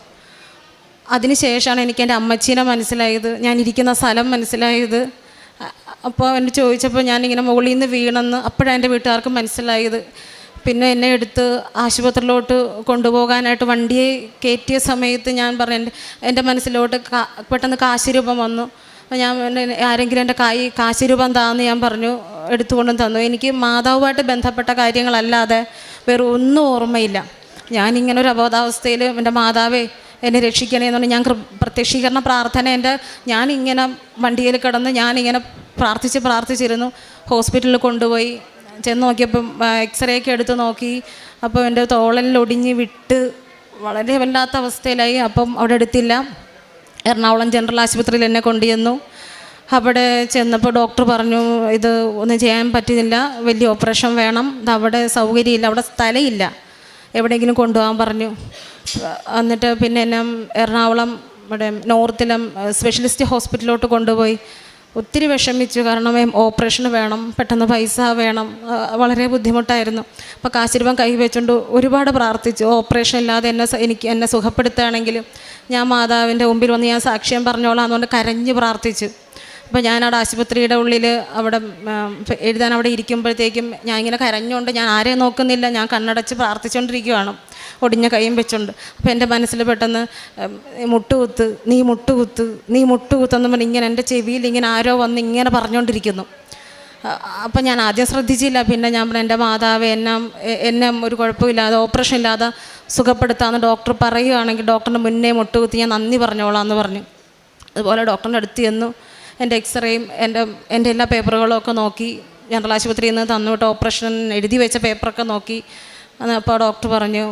അതിനുശേഷമാണ് എനിക്ക് എൻ്റെ അമ്മച്ചീനെ മനസ്സിലായത്, ഞാനിരിക്കുന്ന സ്ഥലം മനസ്സിലായത്. അപ്പോൾ എന്നെ ചോദിച്ചപ്പോൾ ഞാനിങ്ങനെ മുകളിൽ നിന്ന് വീണെന്ന് അപ്പോഴാണ് എൻ്റെ വീട്ടുകാർക്ക് മനസ്സിലായത്. പിന്നെ എന്നെ എടുത്ത് ആശുപത്രിയിലോട്ട് കൊണ്ടുപോകാനായിട്ട് വണ്ടിയെ കയറ്റിയ സമയത്ത് ഞാൻ പറഞ്ഞു, എൻ്റെ മനസ്സിലോട്ട് പെട്ടെന്ന് കാശുരൂപം വന്നു. അപ്പോൾ ഞാൻ ആരെങ്കിലും എൻ്റെ കാശുരൂപം താന്ന് ഞാൻ പറഞ്ഞു, എടുത്തുകൊണ്ടും തന്നു. എനിക്ക് മാതാവുമായിട്ട് ബന്ധപ്പെട്ട കാര്യങ്ങളല്ലാതെ വേറെ ഒന്നും ഓർമ്മയില്ല. ഞാനിങ്ങനെ ഒരു അബോധാവസ്ഥയിൽ എൻ്റെ മാതാവേ എന്നെ രക്ഷിക്കണേ എന്ന് പറഞ്ഞ് ഞാൻ പ്രത്യക്ഷീകരണ പ്രാർത്ഥന ഞാനിങ്ങനെ വണ്ടിയിൽ കിടന്ന് ഞാനിങ്ങനെ പ്രാർത്ഥിച്ചിരുന്നു. ഹോസ്പിറ്റലിൽ കൊണ്ടുപോയി ചെന്ന് നോക്കിയപ്പം എക്സ്റേ ഒക്കെ എടുത്ത് നോക്കി. അപ്പോൾ എൻ്റെ തോളലിലൊടിഞ്ഞ് വിട്ട് വളരെ വല്ലാത്ത അവസ്ഥയിലായി. അപ്പം അവിടെ എടുത്തില്ല. എറണാകുളം ജനറൽ ആശുപത്രിയിൽ എന്നെ കൊണ്ടുചെന്നു. അവിടെ ചെന്നപ്പോൾ ഡോക്ടർ പറഞ്ഞു, ഇത് ഒന്നും ചെയ്യാൻ പറ്റുന്നില്ല, വലിയ ഓപ്പറേഷൻ വേണം, അവിടെ സൗകര്യമില്ല, അവിടെ സ്ഥലമില്ല, എവിടെയെങ്കിലും കൊണ്ടുപോകാൻ പറഞ്ഞു. എന്നിട്ട് പിന്നെ എന്നെ എറണാകുളം ഇവിടെ നോർത്തിലും സ്പെഷ്യലിസ്റ്റ് ഹോസ്പിറ്റലിലോട്ട് കൊണ്ടുപോയി. ഒത്തിരി വിഷമിച്ചു, കാരണം ഓപ്പറേഷന് വേണം, പെട്ടെന്ന് പൈസ വേണം, വളരെ ബുദ്ധിമുട്ടായിരുന്നു. അപ്പോൾ കാശുരൂപം കൈ വെച്ചുകൊണ്ട് ഒരുപാട് പ്രാർത്ഥിച്ചു. ഓപ്പറേഷൻ ഇല്ലാതെ എന്നെ സുഖപ്പെടുത്തുകയാണെങ്കിൽ ഞാൻ മാതാവിൻ്റെ മുമ്പിൽ വന്ന് ഞാൻ സാക്ഷ്യം പറഞ്ഞോളാം എന്നുകൊണ്ട് കരഞ്ഞ് പ്രാർത്ഥിച്ചു. അപ്പോൾ ഞാനവിടെ ആശുപത്രിയുടെ ഉള്ളിൽ അവിടെ എഴുതാൻ അവിടെ ഇരിക്കുമ്പോഴത്തേക്കും ഞാൻ ഇങ്ങനെ കരഞ്ഞുകൊണ്ട് ഞാൻ ആരെയും നോക്കുന്നില്ല, ഞാൻ കണ്ണടച്ച് പ്രാർത്ഥിച്ചുകൊണ്ടിരിക്കുകയാണ് ഒടിഞ്ഞ കൈയും വെച്ചുകൊണ്ട്. അപ്പോൾ എൻ്റെ മനസ്സിൽ പെട്ടെന്ന് മുട്ടുകുത്ത്, നീ മുട്ടുകുത്തെന്ന് പറഞ്ഞ് ഇങ്ങനെ എൻ്റെ ചെവിയിൽ ഇങ്ങനെ ആരോ വന്ന് ഇങ്ങനെ പറഞ്ഞുകൊണ്ടിരിക്കുന്നു. അപ്പം ഞാൻ ആദ്യം ശ്രദ്ധിച്ചില്ല. പിന്നെ ഞാൻ പറഞ്ഞു, എൻ്റെ മാതാവ് എന്നെ ഒരു കുഴപ്പമില്ലാതെ ഓപ്പറേഷൻ ഇല്ലാതെ സുഖപ്പെടുത്താമെന്ന് ഡോക്ടർ പറയുകയാണെങ്കിൽ ഡോക്ടറിന് മുന്നേ മുട്ടുകുത്തി ഞാൻ നന്ദി പറഞ്ഞോളാം എന്ന് പറഞ്ഞു. അതുപോലെ ഡോക്ടറിൻ്റെ അടുത്ത് ചെന്നു. എൻ്റെ എക്സ്റേയും എൻ്റെ എല്ലാ പേപ്പറുകളും ഒക്കെ നോക്കി. ജനറൽ ആശുപത്രിയിൽ നിന്ന് തന്നുവിട്ട് ഓപ്പറേഷൻ എഴുതി വെച്ച പേപ്പറൊക്കെ നോക്കി. അപ്പോൾ ഡോക്ടർ പറഞ്ഞു,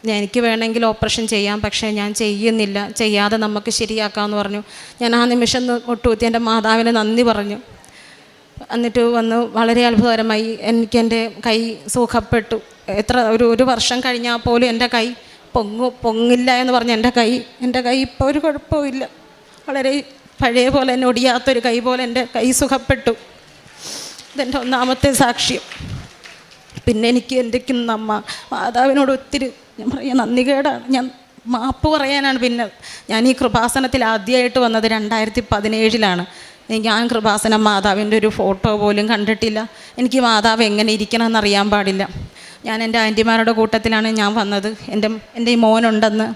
എനിക്ക് വേണമെങ്കിൽ ഓപ്പറേഷൻ ചെയ്യാം, പക്ഷേ ഞാൻ ചെയ്യുന്നില്ല, ചെയ്യാതെ നമുക്ക് ശരിയാക്കാമെന്ന് പറഞ്ഞു. ഞാൻ ആ നിമിഷം മുട്ടുകുത്തി എൻ്റെ മാതാവിന് നന്ദി പറഞ്ഞു. എന്നിട്ട് വന്ന് വളരെ അത്ഭുതകരമായി എൻ്റെ കൈ സുഖപ്പെട്ടു. ഒരു വർഷം കഴിഞ്ഞാൽ പോലും എൻ്റെ കൈ പൊങ്ങില്ല എന്ന് പറഞ്ഞ് എൻ്റെ കൈ ഇപ്പോൾ ഒരു കുഴപ്പമില്ല. വളരെ പഴയ പോലെ തന്നെ ഒടിയാത്തൊരു കൈ പോലെ എൻ്റെ കൈ സുഖപ്പെട്ടു. ഇതെൻ്റെ ഒന്നാമത്തെ സാക്ഷ്യം. പിന്നെ എനിക്ക് എൻ്റെ മാതാവിനോട് ഒത്തിരി ഞാൻ പറയാൻ നന്ദികേടാണ്. ഞാൻ മാപ്പ് പറയാനാണ്. പിന്നെ ഞാൻ ഈ കൃപാസനത്തിൽ ആദ്യമായിട്ട് വന്നത് 2017 ഞാൻ കൃപാസനം മാതാവിൻ്റെ ഒരു ഫോട്ടോ പോലും കണ്ടിട്ടില്ല. എനിക്ക് മാതാവ് എങ്ങനെ ഇരിക്കണമെന്ന് അറിയാൻ പാടില്ല. ഞാൻ എൻ്റെ ആൻറ്റിമാരുടെ കൂട്ടത്തിലാണ് ഞാൻ വന്നത്. എൻ്റെ ഈ മോനുണ്ടെന്ന്.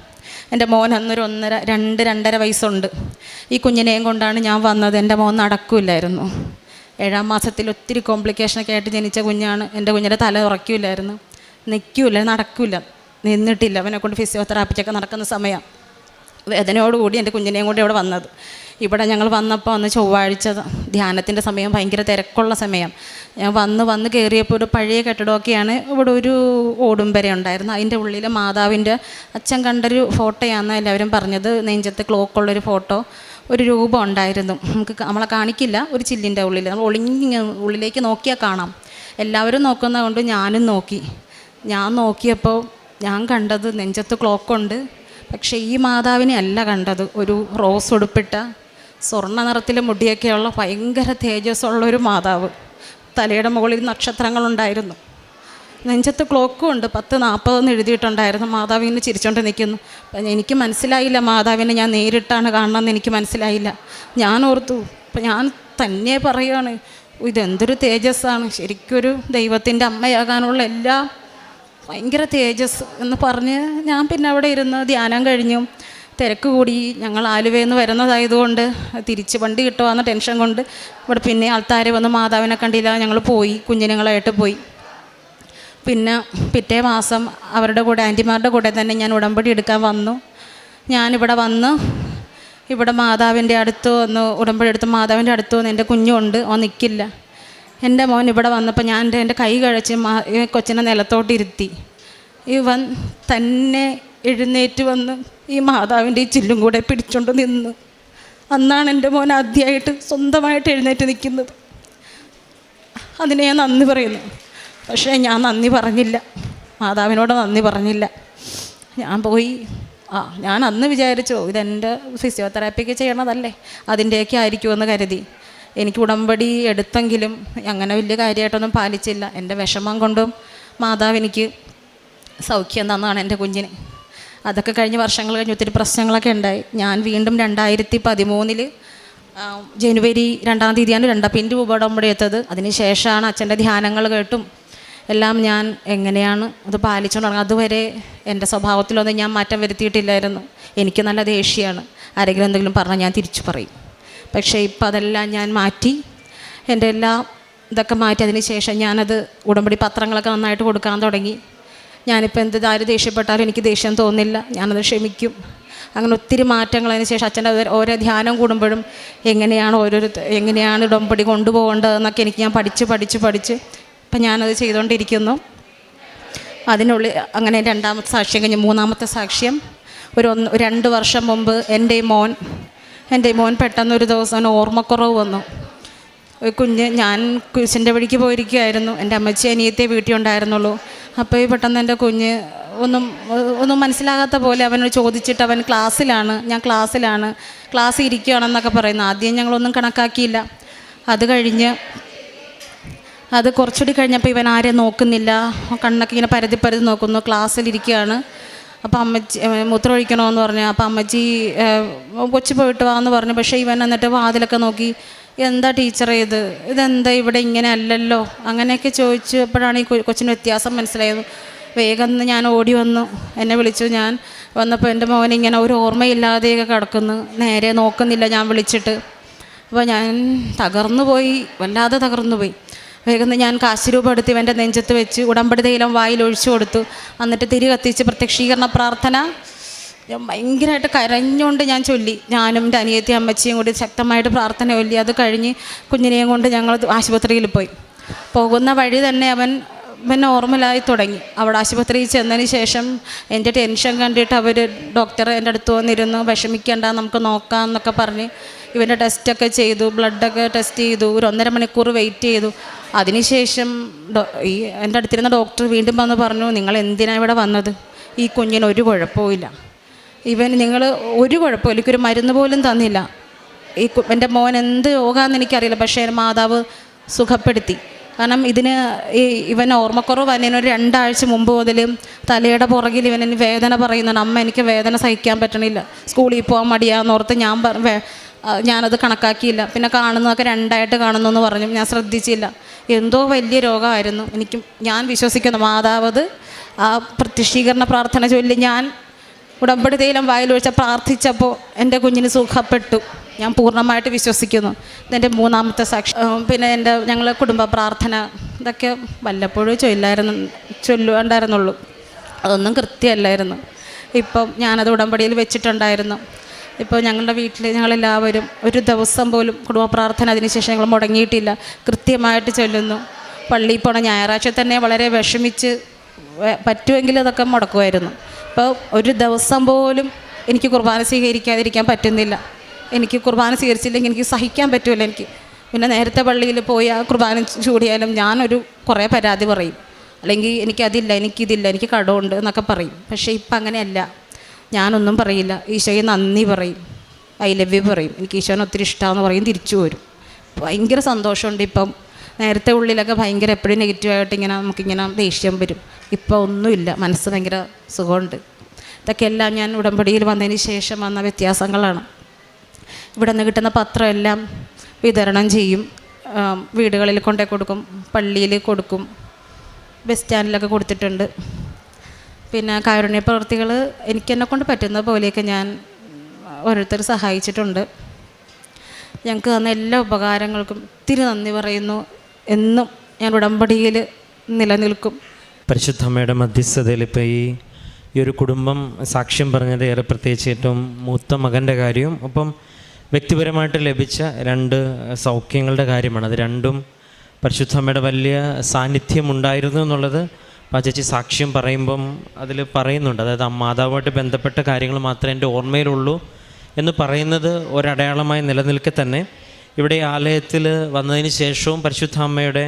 എൻ്റെ മോൻ അന്നൊരു 2.5 വയസ്സുണ്ട്. ഈ കുഞ്ഞിനെയും കൊണ്ടാണ് ഞാൻ വന്നത്. എൻ്റെ മോൻ നടക്കില്ലായിരുന്നു. 7-ാം മാസത്തിൽ ഒത്തിരി കോംപ്ലിക്കേഷനൊക്കെ ആയിട്ട് ജനിച്ച കുഞ്ഞാണ്. എൻ്റെ കുഞ്ഞിൻ്റെ തല ഉറക്കില്ലായിരുന്നു, നിൽക്കില്ല, നടക്കില്ല, നിന്നിട്ടില്ല. അവനെ കൊണ്ട് ഫിസിയോതെറാപ്പിക്കൊക്കെ നടക്കുന്ന സമയം വേദനയോടുകൂടി എൻ്റെ കുഞ്ഞിനെയും കൂടി ഇവിടെ വന്നത്. ഇവിടെ ഞങ്ങൾ വന്നപ്പോൾ അന്ന് ചൊവ്വാഴ്ച ധ്യാനത്തിൻ്റെ സമയം, ഭയങ്കര തിരക്കുള്ള സമയം. ഞാൻ വന്ന് കയറിയപ്പോൾ ഒരു പഴയ കെട്ടിടമൊക്കെയാണ്. ഇവിടെ ഒരു ഓടുംപര ഉണ്ടായിരുന്നു. അതിൻ്റെ ഉള്ളിൽ മാതാവിൻ്റെ അച്ഛൻ കണ്ടൊരു ഫോട്ടോയാണെന്ന് എല്ലാവരും പറഞ്ഞത്. നെഞ്ചത്ത് ക്ലോക്കുള്ളൊരു ഫോട്ടോ, ഒരു രൂപം ഉണ്ടായിരുന്നു. നമ്മളെ കാണിക്കില്ല, ഒരു ചില്ലിൻ്റെ ഉള്ളിൽ. നമ്മൾ ഉള്ളിലേക്ക് നോക്കിയാൽ കാണാം. എല്ലാവരും നോക്കുന്നത് കൊണ്ട് ഞാനും നോക്കി. ഞാൻ നോക്കിയപ്പോൾ ഞാൻ കണ്ടത് നെഞ്ചത്ത് ക്ലോക്കുണ്ട്. പക്ഷേ ഈ മാതാവിനെ അല്ല കണ്ടത്. ഒരു റോസ് ഉടുപ്പിട്ട സ്വർണ്ണ നിറത്തിലെ മുടിയൊക്കെയുള്ള ഭയങ്കര തേജസ്സുള്ളൊരു മാതാവ്. തലയുടെ മുകളിൽ നക്ഷത്രങ്ങളുണ്ടായിരുന്നു. നെഞ്ചത്ത് ക്ലോക്കും ഉണ്ട്. 10:40 എഴുതിയിട്ടുണ്ടായിരുന്നു. മാതാവ് ഇങ്ങനെ ചിരിച്ചോണ്ട് നിൽക്കുന്നു. എനിക്ക് മനസ്സിലായില്ല മാതാവിനെ ഞാൻ നേരിട്ടാണ് കാണണമെന്ന് എനിക്ക് മനസ്സിലായില്ല. ഞാൻ ഓർത്തു, അപ്പം ഞാൻ തന്നെ പറയുകയാണ്, ഇതെന്തൊരു തേജസ്സാണ്. ശരിക്കൊരു ദൈവത്തിൻ്റെ അമ്മയാകാനുള്ള എല്ലാ ഭയങ്കര തേജസ് എന്ന് പറഞ്ഞ് ഞാൻ പിന്നെ അവിടെ ഇരുന്ന് ധ്യാനം കഴിഞ്ഞു. തിരക്ക് കൂടി. ഞങ്ങൾ ആലുവയിൽ നിന്ന് വരുന്നതായതുകൊണ്ട് തിരിച്ച് വണ്ടി കിട്ടുവാന്ന ടെൻഷൻ കൊണ്ട് ഇവിടെ പിന്നെ ആൾക്കാർ വന്ന് മാതാവിനെ കണ്ടില്ല. ഞങ്ങൾ പോയി, കുഞ്ഞിനങ്ങളായിട്ട് പോയി. പിന്നെ പിറ്റേ മാസം അവരുടെ കൂടെ, ആൻറ്റിമാരുടെ കൂടെ തന്നെ ഞാൻ ഉടമ്പടി എടുക്കാൻ വന്നു. ഞാനിവിടെ വന്ന് ഇവിടെ മാതാവിൻ്റെ അടുത്ത് വന്ന് ഉടമ്പടി എടുത്ത് മാതാവിൻ്റെ അടുത്ത് വന്ന് എൻ്റെ കുഞ്ഞുണ്ട്, അവൻ നിൽക്കില്ല. എൻ്റെ മോൻ ഇവിടെ വന്നപ്പോൾ ഞാൻ എൻ്റെ കൈ കഴിച്ച് കൊച്ചിനെ നിലത്തോട്ടിരുത്തി. ഇവൻ തന്നെ എഴുന്നേറ്റ് വന്ന് ഈ മാതാവിൻ്റെ ഈ ചില്ലും കൂടെ പിടിച്ചുകൊണ്ട് നിന്ന്. അന്നാണ് എൻ്റെ മോൻ ആദ്യമായിട്ട് സ്വന്തമായിട്ട് എഴുന്നേറ്റ് നിൽക്കുന്നത്. അതിനെ ഞാൻ നന്ദി പറയുന്നു. പക്ഷേ ഞാൻ നന്ദി പറഞ്ഞില്ല, മാതാവിനോട് നന്ദി പറഞ്ഞില്ല. ഞാൻ പോയി ഞാൻ അന്ന് വിചാരിച്ചു ഇതെൻ്റെ ഫിസിയോതെറാപ്പിക്ക് ചെയ്യണതല്ലേ, അതിൻ്റെയൊക്കെ ആയിരിക്കുമെന്ന് കരുതി. എനിക്ക് ഉടമ്പടി എടുത്തെങ്കിലും അങ്ങനെ വലിയ കാര്യമായിട്ടൊന്നും പാലിച്ചില്ല. എൻ്റെ വിഷമം കൊണ്ടും മാതാവ് എനിക്ക് സൗഖ്യം തന്നതാണ് എൻ്റെ കുഞ്ഞിന്. അതൊക്കെ കഴിഞ്ഞ് വർഷങ്ങൾ കഴിഞ്ഞ് ഒത്തിരി പ്രശ്നങ്ങളൊക്കെ ഉണ്ടായി. ഞാൻ വീണ്ടും 2013 ജനുവരി 2-ാം തീയതിയാണ് പിന്നെ ഉടമ്പടി എടുത്തത്. അതിന് ശേഷമാണ് അച്ഛൻ്റെ ധ്യാനങ്ങൾ കേട്ടും എല്ലാം ഞാൻ എങ്ങനെയാണ് അത് പാലിച്ചുകൊണ്ട് തുടങ്ങുക. അതുവരെ എൻ്റെ സ്വഭാവത്തിലൊന്നും ഞാൻ മാറ്റം വരുത്തിയിട്ടില്ലായിരുന്നു. എനിക്ക് നല്ല ദേഷ്യമാണ്. ആരെങ്കിലും എന്തെങ്കിലും പറഞ്ഞാൽ ഞാൻ തിരിച്ചു പറയും. പക്ഷേ ഇപ്പം അതെല്ലാം ഞാൻ മാറ്റി, എൻ്റെ എല്ലാ ഇതൊക്കെ മാറ്റി. അതിന് ശേഷം ഞാനത് ഉടമ്പടി പത്രങ്ങളൊക്കെ നന്നായിട്ട് കൊടുക്കാൻ തുടങ്ങി. ഞാനിപ്പോൾ ആര് ദേഷ്യപ്പെട്ടാലും എനിക്ക് ദേഷ്യം തോന്നില്ല, ഞാനത് ക്ഷമിക്കും. അങ്ങനെ ഒത്തിരി മാറ്റങ്ങൾ. അതിന് ശേഷം അച്ഛൻ്റെ ഓരോ ധ്യാനം കൂടുമ്പോഴും എങ്ങനെയാണ് ഉടമ്പടി കൊണ്ടുപോകേണ്ടതെന്നൊക്കെ എനിക്ക് ഞാൻ പഠിച്ച് ഇപ്പം ഞാനത് ചെയ്തുകൊണ്ടിരിക്കുന്നു. അതിനുള്ളിൽ അങ്ങനെ 2ാമത്തെ സാക്ഷ്യം കഴിഞ്ഞ് 3ാമത്തെ സാക്ഷ്യം. ഒരു 2 വർഷം മുമ്പ് എൻ്റെ മോൻ പെട്ടെന്നൊരു ദിവസം ഓർമ്മക്കുറവ് വന്നു. കുഞ്ഞ് ഞാൻ കുരിശിൻ്റെ വഴിക്ക് പോയിരിക്കുകയായിരുന്നു. എൻ്റെ അമ്മച്ചി അനിയത്തെ വീട്ടിൽ ഉണ്ടായിരുന്നുള്ളൂ. അപ്പോൾ ഈ പെട്ടെന്ന് എൻ്റെ കുഞ്ഞ് ഒന്നും മനസ്സിലാകാത്ത പോലെ അവനോട് ചോദിച്ചിട്ട് അവൻ ഞാൻ ക്ലാസ്സിൽ ഇരിക്കുകയാണെന്നൊക്കെ പറയുന്നു. ആദ്യം ഞങ്ങളൊന്നും കണക്കാക്കിയില്ല. അത് കുറച്ചുകൂടി കഴിഞ്ഞപ്പോൾ ഇവൻ ആരെയും നോക്കുന്നില്ല, കണ്ണൊക്കെ ഇങ്ങനെ പരതി നോക്കുന്നു. ക്ലാസ്സിലിരിക്കുകയാണ്. അപ്പോൾ അമ്മച്ചി മൂത്രം ഒഴിക്കണമെന്ന് പറഞ്ഞു. അപ്പോൾ അമ്മച്ചി കൊച്ചു പോയിട്ട് വാന്ന് പറഞ്ഞു. പക്ഷേ ഇവൻ എന്നിട്ട് വാതിലൊക്കെ നോക്കി, എന്താ ടീച്ചറേ ഇതെന്താ ഇവിടെ ഇങ്ങനെ അല്ലല്ലോ അങ്ങനെയൊക്കെ ചോദിച്ചപ്പോഴാണ് ഈ കൊച്ചിന് വ്യത്യാസം മനസ്സിലായത്. വേഗം ഞാൻ ഓടി വന്നു, എന്നെ വിളിച്ചു. ഞാൻ വന്നപ്പോൾ എൻ്റെ മോൻ ഇങ്ങനെ ഒരു ഓർമ്മയില്ലാതെയൊക്കെ കിടക്കുന്നു, നേരെ നോക്കുന്നില്ല ഞാൻ വിളിച്ചിട്ട്. അപ്പോൾ ഞാൻ വല്ലാതെ തകർന്നു പോയി. വേഗം ഞാൻ കാശ് രൂപ എടുത്ത് ഇവൻ്റെ നെഞ്ചത്ത് വെച്ച് ഉടമ്പടി തൈലം വായിൽ ഒഴിച്ചു കൊടുത്തു. എന്നിട്ട് തിരി കത്തിച്ച് പ്രത്യക്ഷീകരണ പ്രാർത്ഥന ഞാൻ ഭയങ്കരമായിട്ട് കരഞ്ഞുകൊണ്ട് ഞാൻ ചൊല്ലി. ഞാനും എൻ്റെ അനിയത്തി അമ്മച്ചിയും കൂടി ശക്തമായിട്ട് പ്രാർത്ഥന ചൊല്ലി. അത് കഴിഞ്ഞ് കുഞ്ഞിനെയും കൊണ്ട് ഞങ്ങൾ ആശുപത്രിയിൽ പോയി. പോകുന്ന വഴി തന്നെ അവൻ നോർമലായി തുടങ്ങി. അവിടെ ആശുപത്രിയിൽ ചെന്നതിന് ശേഷം എൻ്റെ ടെൻഷൻ കണ്ടിട്ട് ഡോക്ടർ എൻ്റെ അടുത്ത് വന്നിരുന്നു. വിഷമിക്കേണ്ട, നമുക്ക് നോക്കാം എന്നൊക്കെ പറഞ്ഞ് ഇവൻ്റെ ടെസ്റ്റൊക്കെ ചെയ്തു, ബ്ലഡൊക്കെ ടെസ്റ്റ് ചെയ്തു. ഒരു 1.5 മണിക്കൂർ വെയിറ്റ് ചെയ്തു. അതിനുശേഷം എൻ്റെ അടുത്തിരുന്ന ഡോക്ടർ വീണ്ടും വന്ന് പറഞ്ഞു, നിങ്ങൾ എന്തിനാണ് ഇവിടെ വന്നത്? ഈ കുഞ്ഞിന് ഒരു കുഴപ്പമില്ല, നിങ്ങൾ ഒരു കുഴപ്പമില്ല, എനിക്കൊരു മരുന്ന് പോലും തന്നില്ല. എൻ്റെ മോൻ എന്ത് രോഗമാണെന്ന് എനിക്കറിയില്ല, പക്ഷേ മാതാവ് സുഖപ്പെടുത്തി. കാരണം ഇവൻ ഓർമ്മക്കുറവ് വന്നതിനൊരു 2 ആഴ്ച മുമ്പ് മുതൽ തലയുടെ പുറകിൽ ഇവന് വേദന പറയുന്നുണ്ട്. അമ്മ എനിക്ക് വേദന സഹിക്കാൻ പറ്റണില്ല, സ്കൂളിൽ പോകാൻ മടിയാന്നോർത്ത് ഞാനത് കണക്കാക്കിയില്ല. പിന്നെ കാണുന്നതൊക്കെ 2 ആയിട്ട് കാണുന്നു എന്ന് പറഞ്ഞു. ഞാൻ ശ്രദ്ധിച്ചില്ല. എന്തോ വലിയ രോഗമായിരുന്നു. ഞാൻ വിശ്വസിക്കുന്നു മാതാവ് ആ പ്രത്യക്ഷീകരണ പ്രാർത്ഥന ചൊല്ലി ഞാൻ ഉടമ്പടി തൈലം വായിലൊഴിച്ച പ്രാർത്ഥിച്ചപ്പോൾ എൻ്റെ കുഞ്ഞിന് സുഖപ്പെട്ടു. ഞാൻ പൂർണ്ണമായിട്ട് വിശ്വസിക്കുന്നു. ഇതെൻ്റെ 3ാമത്തെ സാക്ഷി. പിന്നെ ഞങ്ങൾ കുടുംബ പ്രാർത്ഥന ഇതൊക്കെ വല്ലപ്പോഴും ചൊല്ലുണ്ടായിരുന്നുള്ളൂ. അതൊന്നും കൃത്യമല്ലായിരുന്നു. ഇപ്പം ഞാനത് ഉടമ്പടിയിൽ വെച്ചിട്ടുണ്ടായിരുന്നു. ഇപ്പോൾ ഞങ്ങളുടെ വീട്ടിൽ ഞങ്ങളെല്ലാവരും ഒരു ദിവസം പോലും കുടുംബ പ്രാർത്ഥന അതിനുശേഷം ഞങ്ങൾ മുടങ്ങിയിട്ടില്ല. കൃത്യമായിട്ട് ചൊല്ലുന്നു. പള്ളിയിൽ പോണ ഞായറാഴ്ച തന്നെ വളരെ വിഷമിച്ച് പറ്റുമെങ്കിൽ അതൊക്കെ മുടക്കുമായിരുന്നു. അപ്പോൾ ഒരു ദിവസം പോലും എനിക്ക് കുർബാന സ്വീകരിക്കാതിരിക്കാൻ പറ്റുന്നില്ല. എനിക്ക് കുർബാന സ്വീകരിച്ചില്ലെങ്കിൽ എനിക്ക് സഹിക്കാൻ പറ്റുമല്ലോ എനിക്ക്. പിന്നെ നേരത്തെ പള്ളിയിൽ പോയി ആ കുർബാന ചൂടിയാലും കുറേ പരാതി പറയും. അല്ലെങ്കിൽ എനിക്കതില്ല, എനിക്കിതില്ല, എനിക്ക് കടമുണ്ട് എന്നൊക്കെ പറയും. പക്ഷേ ഇപ്പം അങ്ങനെയല്ല. ഞാനൊന്നും പറയില്ല. ഈശോയെ നന്ദി പറയും, ഐ ലവ് യു പറയും, എനിക്ക് ഈശോനെ ഒത്തിരി ഇഷ്ടമാണെന്ന് പറയും, തിരിച്ചു വരും. ഭയങ്കര സന്തോഷമുണ്ട്. ഇപ്പം നേരത്തെ ഉള്ളിലൊക്കെ ഭയങ്കര എപ്പോഴും നെഗറ്റീവായിട്ട് നമുക്കിങ്ങനെ ദേഷ്യം വരും. ഇപ്പോൾ ഒന്നുമില്ല, മനസ്സ് ഭയങ്കര സുഖമുണ്ട്. ഇതൊക്കെ എല്ലാം ഞാൻ ഉടമ്പടിയിൽ വന്നതിന് ശേഷം വന്ന വ്യത്യാസങ്ങളാണ്. ഇവിടെ നിന്ന് കിട്ടുന്ന പത്രമെല്ലാം വിതരണം ചെയ്യും, വീടുകളിൽ കൊണ്ടേ കൊടുക്കും, പള്ളിയിൽ കൊടുക്കും, ബസ് സ്റ്റാൻഡിലൊക്കെ കൊടുത്തിട്ടുണ്ട്. പിന്നെ കാരുണ്യ പ്രവൃത്തികൾ എനിക്കെന്നെക്കൊണ്ട് പറ്റുന്ന പോലെയൊക്കെ ഞാൻ ഓരോരുത്തർ സഹായിച്ചിട്ടുണ്ട്. ഞങ്ങൾക്ക് തന്ന എല്ലാ ഉപകാരങ്ങൾക്കും ഒത്തിരി നന്ദി പറയുന്നു. എന്നും ഞാൻ ഉടമ്പടിയിൽ നിലനിൽക്കും. പരിശുദ്ധ അമ്മയുടെ മധ്യസ്ഥതയിൽ ഇപ്പോൾ ഈ ഒരു കുടുംബം സാക്ഷ്യം പറഞ്ഞത് ഏറെ പ്രത്യേകിച്ച് ഏറ്റവും മൂത്ത മകൻ്റെ കാര്യവും ഒപ്പം വ്യക്തിപരമായിട്ട് ലഭിച്ച 2 സൗഖ്യങ്ങളുടെ കാര്യമാണ്. അത് രണ്ടും പരിശുദ്ധ അമ്മയുടെ വലിയ സാന്നിധ്യം ഉണ്ടായിരുന്നു എന്നുള്ളത് പാച്ചേച്ചി സാക്ഷ്യം പറയുമ്പം അതിൽ പറയുന്നുണ്ട്. അതായത് മാതാവുമായിട്ട് ബന്ധപ്പെട്ട കാര്യങ്ങൾ മാത്രമേ എൻ്റെ ഓർമ്മയിലുള്ളൂ എന്ന് പറയുന്നത് ഒരടയാളമായി നിലനിൽക്കെ തന്നെ ഇവിടെ ആലയത്തിൽ വന്നതിന് ശേഷവും പരിശുദ്ധ അമ്മയുടെ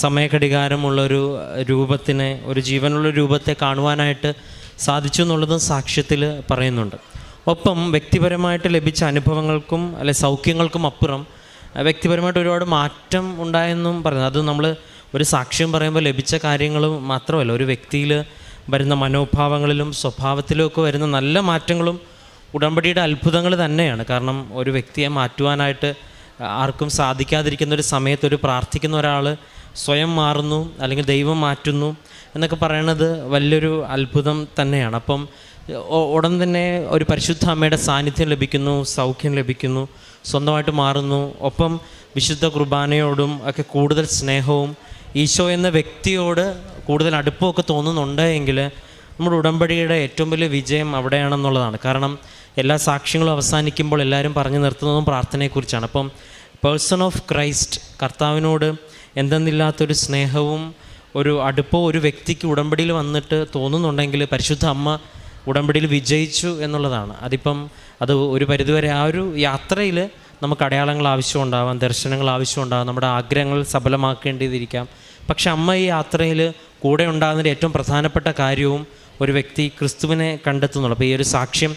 സമയഘടികാരമുള്ളൊരു രൂപത്തിനെ, ഒരു ജീവനുള്ള രൂപത്തെ കാണുവാനായിട്ട് സാധിച്ചു എന്നുള്ളതും സാക്ഷ്യത്തിൽ പറയുന്നുണ്ട്. ഒപ്പം വ്യക്തിപരമായിട്ട് ലഭിച്ച അനുഭവങ്ങൾക്കും അല്ലെ സൗഖ്യങ്ങൾക്കും അപ്പുറം വ്യക്തിപരമായിട്ട് ഒരുപാട് മാറ്റം ഉണ്ടായെന്നും പറയുന്നത്. അത് നമ്മൾ ഒരു സാക്ഷ്യം പറയുമ്പോൾ ലഭിച്ച കാര്യങ്ങളും മാത്രമല്ല, ഒരു വ്യക്തിയിൽ വരുന്ന മനോഭാവങ്ങളിലും സ്വഭാവത്തിലും ഒക്കെ വരുന്ന നല്ല മാറ്റങ്ങളും ഉടമ്പടിയുടെ അത്ഭുതങ്ങൾ തന്നെയാണ്. കാരണം ഒരു വ്യക്തിയെ മാറ്റുവാനായിട്ട് ആർക്കും സാധിക്കാതിരിക്കുന്ന ഒരു സമയത്ത് ഒരു പ്രാർത്ഥിക്കുന്ന ഒരാൾ സ്വയം മാറുന്നു, അല്ലെങ്കിൽ ദൈവം മാറ്റുന്നു എന്നൊക്കെ പറയണത് വലിയൊരു അത്ഭുതം തന്നെയാണ്. അപ്പം ഉടൻ തന്നെ ഒരു പരിശുദ്ധ അമ്മയുടെ സാന്നിധ്യം ലഭിക്കുന്നു, സൗഖ്യം ലഭിക്കുന്നു, സ്വന്തമായിട്ട് മാറുന്നു. ഒപ്പം വിശുദ്ധ കുർബാനയോടും ഒക്കെ കൂടുതൽ സ്നേഹവും ഈശോ എന്ന വ്യക്തിയോട് കൂടുതൽ അടുപ്പമൊക്കെ തോന്നുന്നുണ്ട് എങ്കിൽ നമ്മുടെ ഉടമ്പടിയുടെ ഏറ്റവും വലിയ വിജയം അവിടെയാണെന്നുള്ളതാണ്. കാരണം എല്ലാ സാക്ഷ്യങ്ങളും അവസാനിക്കുമ്പോൾ എല്ലാവരും പറഞ്ഞു നിർത്തുന്നതും പ്രാർത്ഥനയെക്കുറിച്ചാണ്. അപ്പം പേഴ്സൺ ഓഫ് ക്രൈസ്റ്റ്, കർത്താവിനോട് എന്തെന്നില്ലാത്തൊരു സ്നേഹവും ഒരു അടുപ്പവും ഒരു വ്യക്തിക്ക് ഉടമ്പടിയിൽ വന്നിട്ട് തോന്നുന്നുണ്ടെങ്കിൽ പരിശുദ്ധ അമ്മ ഉടമ്പടിയിൽ വിജയിച്ചു എന്നുള്ളതാണ്. അത് ഒരു പരിധിവരെ ആ ഒരു യാത്രയിൽ നമുക്ക് അടയാളങ്ങൾ ആവശ്യമുണ്ടാവാം, ദർശനങ്ങൾ ആവശ്യമുണ്ടാവാം, നമ്മുടെ ആഗ്രഹങ്ങൾ സഫലമാക്കേണ്ടിയിരിക്കാം. പക്ഷെ അമ്മ ഈ യാത്രയിൽ കൂടെ ഉണ്ടാകുന്നതിൻ്റെ ഏറ്റവും പ്രധാനപ്പെട്ട കാര്യവും ഒരു വ്യക്തി ക്രിസ്തുവിനെ കണ്ടെത്തുന്നുള്ളൂ. അപ്പോൾ ഈ ഒരു സാക്ഷ്യം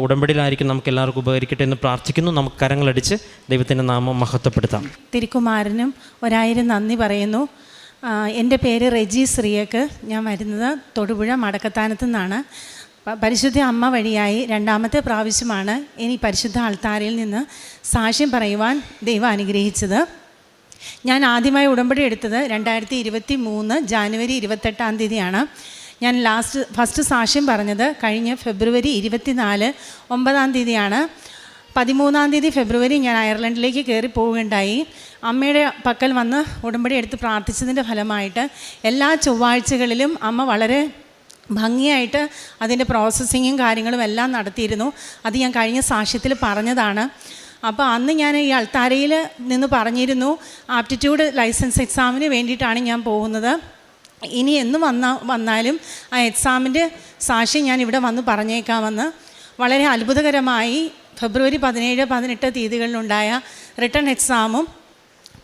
ഉടമ്പടിയിലായിരിക്കും നമുക്ക് എല്ലാവർക്കും ഉപകരിക്കട്ടെ എന്ന് പ്രാർത്ഥിക്കുന്നു. നമുക്ക് കരങ്ങളടിച്ച് ദൈവത്തിൻ്റെ നാമം മഹത്വപ്പെടുത്താം. തിരുക്കുമാരനും 1000 നന്ദി പറയുന്നു. എൻ്റെ പേര് റെജി ശ്രീയക്ക്. ഞാൻ വരുന്നത് തൊടുപുഴ മടക്കത്താനത്തു നിന്നാണ്. പരിശുദ്ധ അമ്മ വഴിയായി 2ാമത്തെ പ്രാവശ്യമാണ് ഇനി പരിശുദ്ധ അൾത്താരയിൽ നിന്ന് സാക്ഷ്യം പറയുവാൻ ദൈവം അനുഗ്രഹിച്ചത്. ഞാൻ ആദ്യമായി ഉടമ്പടി എടുത്തത് 2023 ജാനുവരി 28-ാം തീയതിയാണ്. ഞാൻ ഫസ്റ്റ് സാക്ഷ്യം പറഞ്ഞത് കഴിഞ്ഞ ഫെബ്രുവരി 24 9-ാം തീയതിയാണ്. 13-ാം തീയതി ഫെബ്രുവരി ഞാൻ അയർലൻഡിലേക്ക് കയറി പോവുകയുണ്ടായി. അമ്മയുടെ പക്കൽ വന്ന് ഉടമ്പടി എടുത്ത് പ്രാർത്ഥിച്ചതിൻ്റെ ഫലമായിട്ട് എല്ലാ ചൊവ്വാഴ്ചകളിലും അമ്മ വളരെ ഭംഗിയായിട്ട് അതിൻ്റെ പ്രോസസ്സിങ്ങും കാര്യങ്ങളും എല്ലാം നടത്തിയിരുന്നു. അത് ഞാൻ കഴിഞ്ഞ സാക്ഷ്യത്തിൽ പറഞ്ഞതാണ്. അപ്പോൾ അന്ന് ഞാൻ ഈ അൾത്താരയിൽ നിന്ന് പറഞ്ഞിരുന്നു, ആപ്റ്റിറ്റ്യൂഡ് ലൈസൻസ് എക്സാമിന് വേണ്ടിയിട്ടാണ് ഞാൻ പോകുന്നത്. ഇനി എന്ന് വന്നാലും ആ എക്സാമിൻ്റെ സാക്ഷ്യം ഞാൻ ഇവിടെ വന്ന് പറഞ്ഞേക്കാമെന്ന്. വളരെ അത്ഭുതകരമായി ഫെബ്രുവരി 17, 18 തീയതികളിലുണ്ടായ റിട്ടൺ എക്സാമും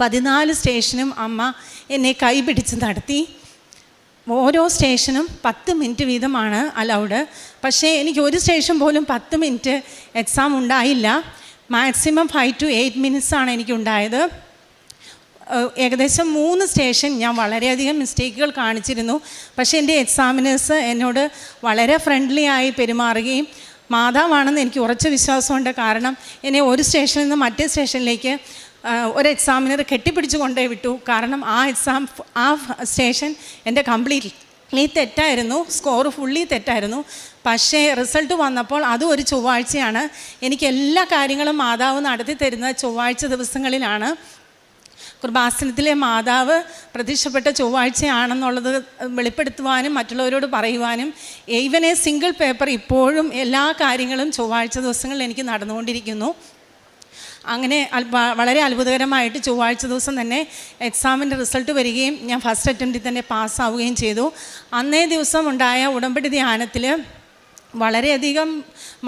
14 സ്റ്റേഷനും അമ്മ എന്നെ കൈ പിടിച്ച് നടത്തി. ഓരോ സ്റ്റേഷനും 10 മിനിറ്റ് വീതമാണ് അലൗഡ്. പക്ഷേ എനിക്ക് ഒരു സ്റ്റേഷൻ പോലും 10 മിനിറ്റ് എക്സാം ഉണ്ടായില്ല. മാക്സിമം 5 to 8 മിനിറ്റ്സാണ് എനിക്കുണ്ടായത്. ഏകദേശം 3 സ്റ്റേഷൻ ഞാൻ വളരെയധികം മിസ്റ്റേക്കുകൾ കാണിച്ചിരുന്നു. പക്ഷേ എൻ്റെ എക്സാമിനേഴ്സ് എന്നോട് വളരെ ഫ്രണ്ട്ലി ആയി പെരുമാറുകയും മാതാവാണെന്ന് എനിക്ക് ഉറച്ച വിശ്വാസമുണ്ട്. കാരണം എന്നെ ഒരു സ്റ്റേഷനിൽ നിന്ന് മറ്റേ സ്റ്റേഷനിലേക്ക് ഒരു എക്സാമിനർ കെട്ടിപ്പിടിച്ച് കൊണ്ടേ വിട്ടു. കാരണം ആ സ്റ്റേഷൻ എൻ്റെ കംപ്ലീറ്റ്ലി തെറ്റായിരുന്നു, സ്കോർ ഫുള്ളി തെറ്റായിരുന്നു. പക്ഷേ റിസൾട്ട് വന്നപ്പോൾ അതും ഒരു ചൊവ്വാഴ്ചയാണ്. എനിക്ക് എല്ലാ കാര്യങ്ങളും മാതാവ് നടത്തി തരുന്നത് ചൊവ്വാഴ്ച ദിവസങ്ങളിലാണ്. കൃപാസനത്തിലെ മാതാവ് പ്രത്യക്ഷപ്പെട്ട ചൊവ്വാഴ്ചയാണെന്നുള്ളത് വെളിപ്പെടുത്തുവാനും മറ്റുള്ളവരോട് പറയുവാനും ഈവൻ എ സിംഗിൾ പേപ്പർ ഇപ്പോഴും എല്ലാ കാര്യങ്ങളും ചൊവ്വാഴ്ച ദിവസങ്ങളിൽ എനിക്ക് നടന്നുകൊണ്ടിരിക്കുന്നു. അങ്ങനെ വളരെ അത്ഭുതകരമായിട്ട് ചൊവ്വാഴ്ച ദിവസം തന്നെ എക്സാമിൻ്റെ റിസൾട്ട് വരികയും ഞാൻ ഫസ്റ്റ് അറ്റംപ്റ്റിൽ തന്നെ പാസ്സാവുകയും ചെയ്തു. അന്നേ ദിവസം ഉണ്ടായ ഉടമ്പടി ധ്യാനത്തിൽ വളരെയധികം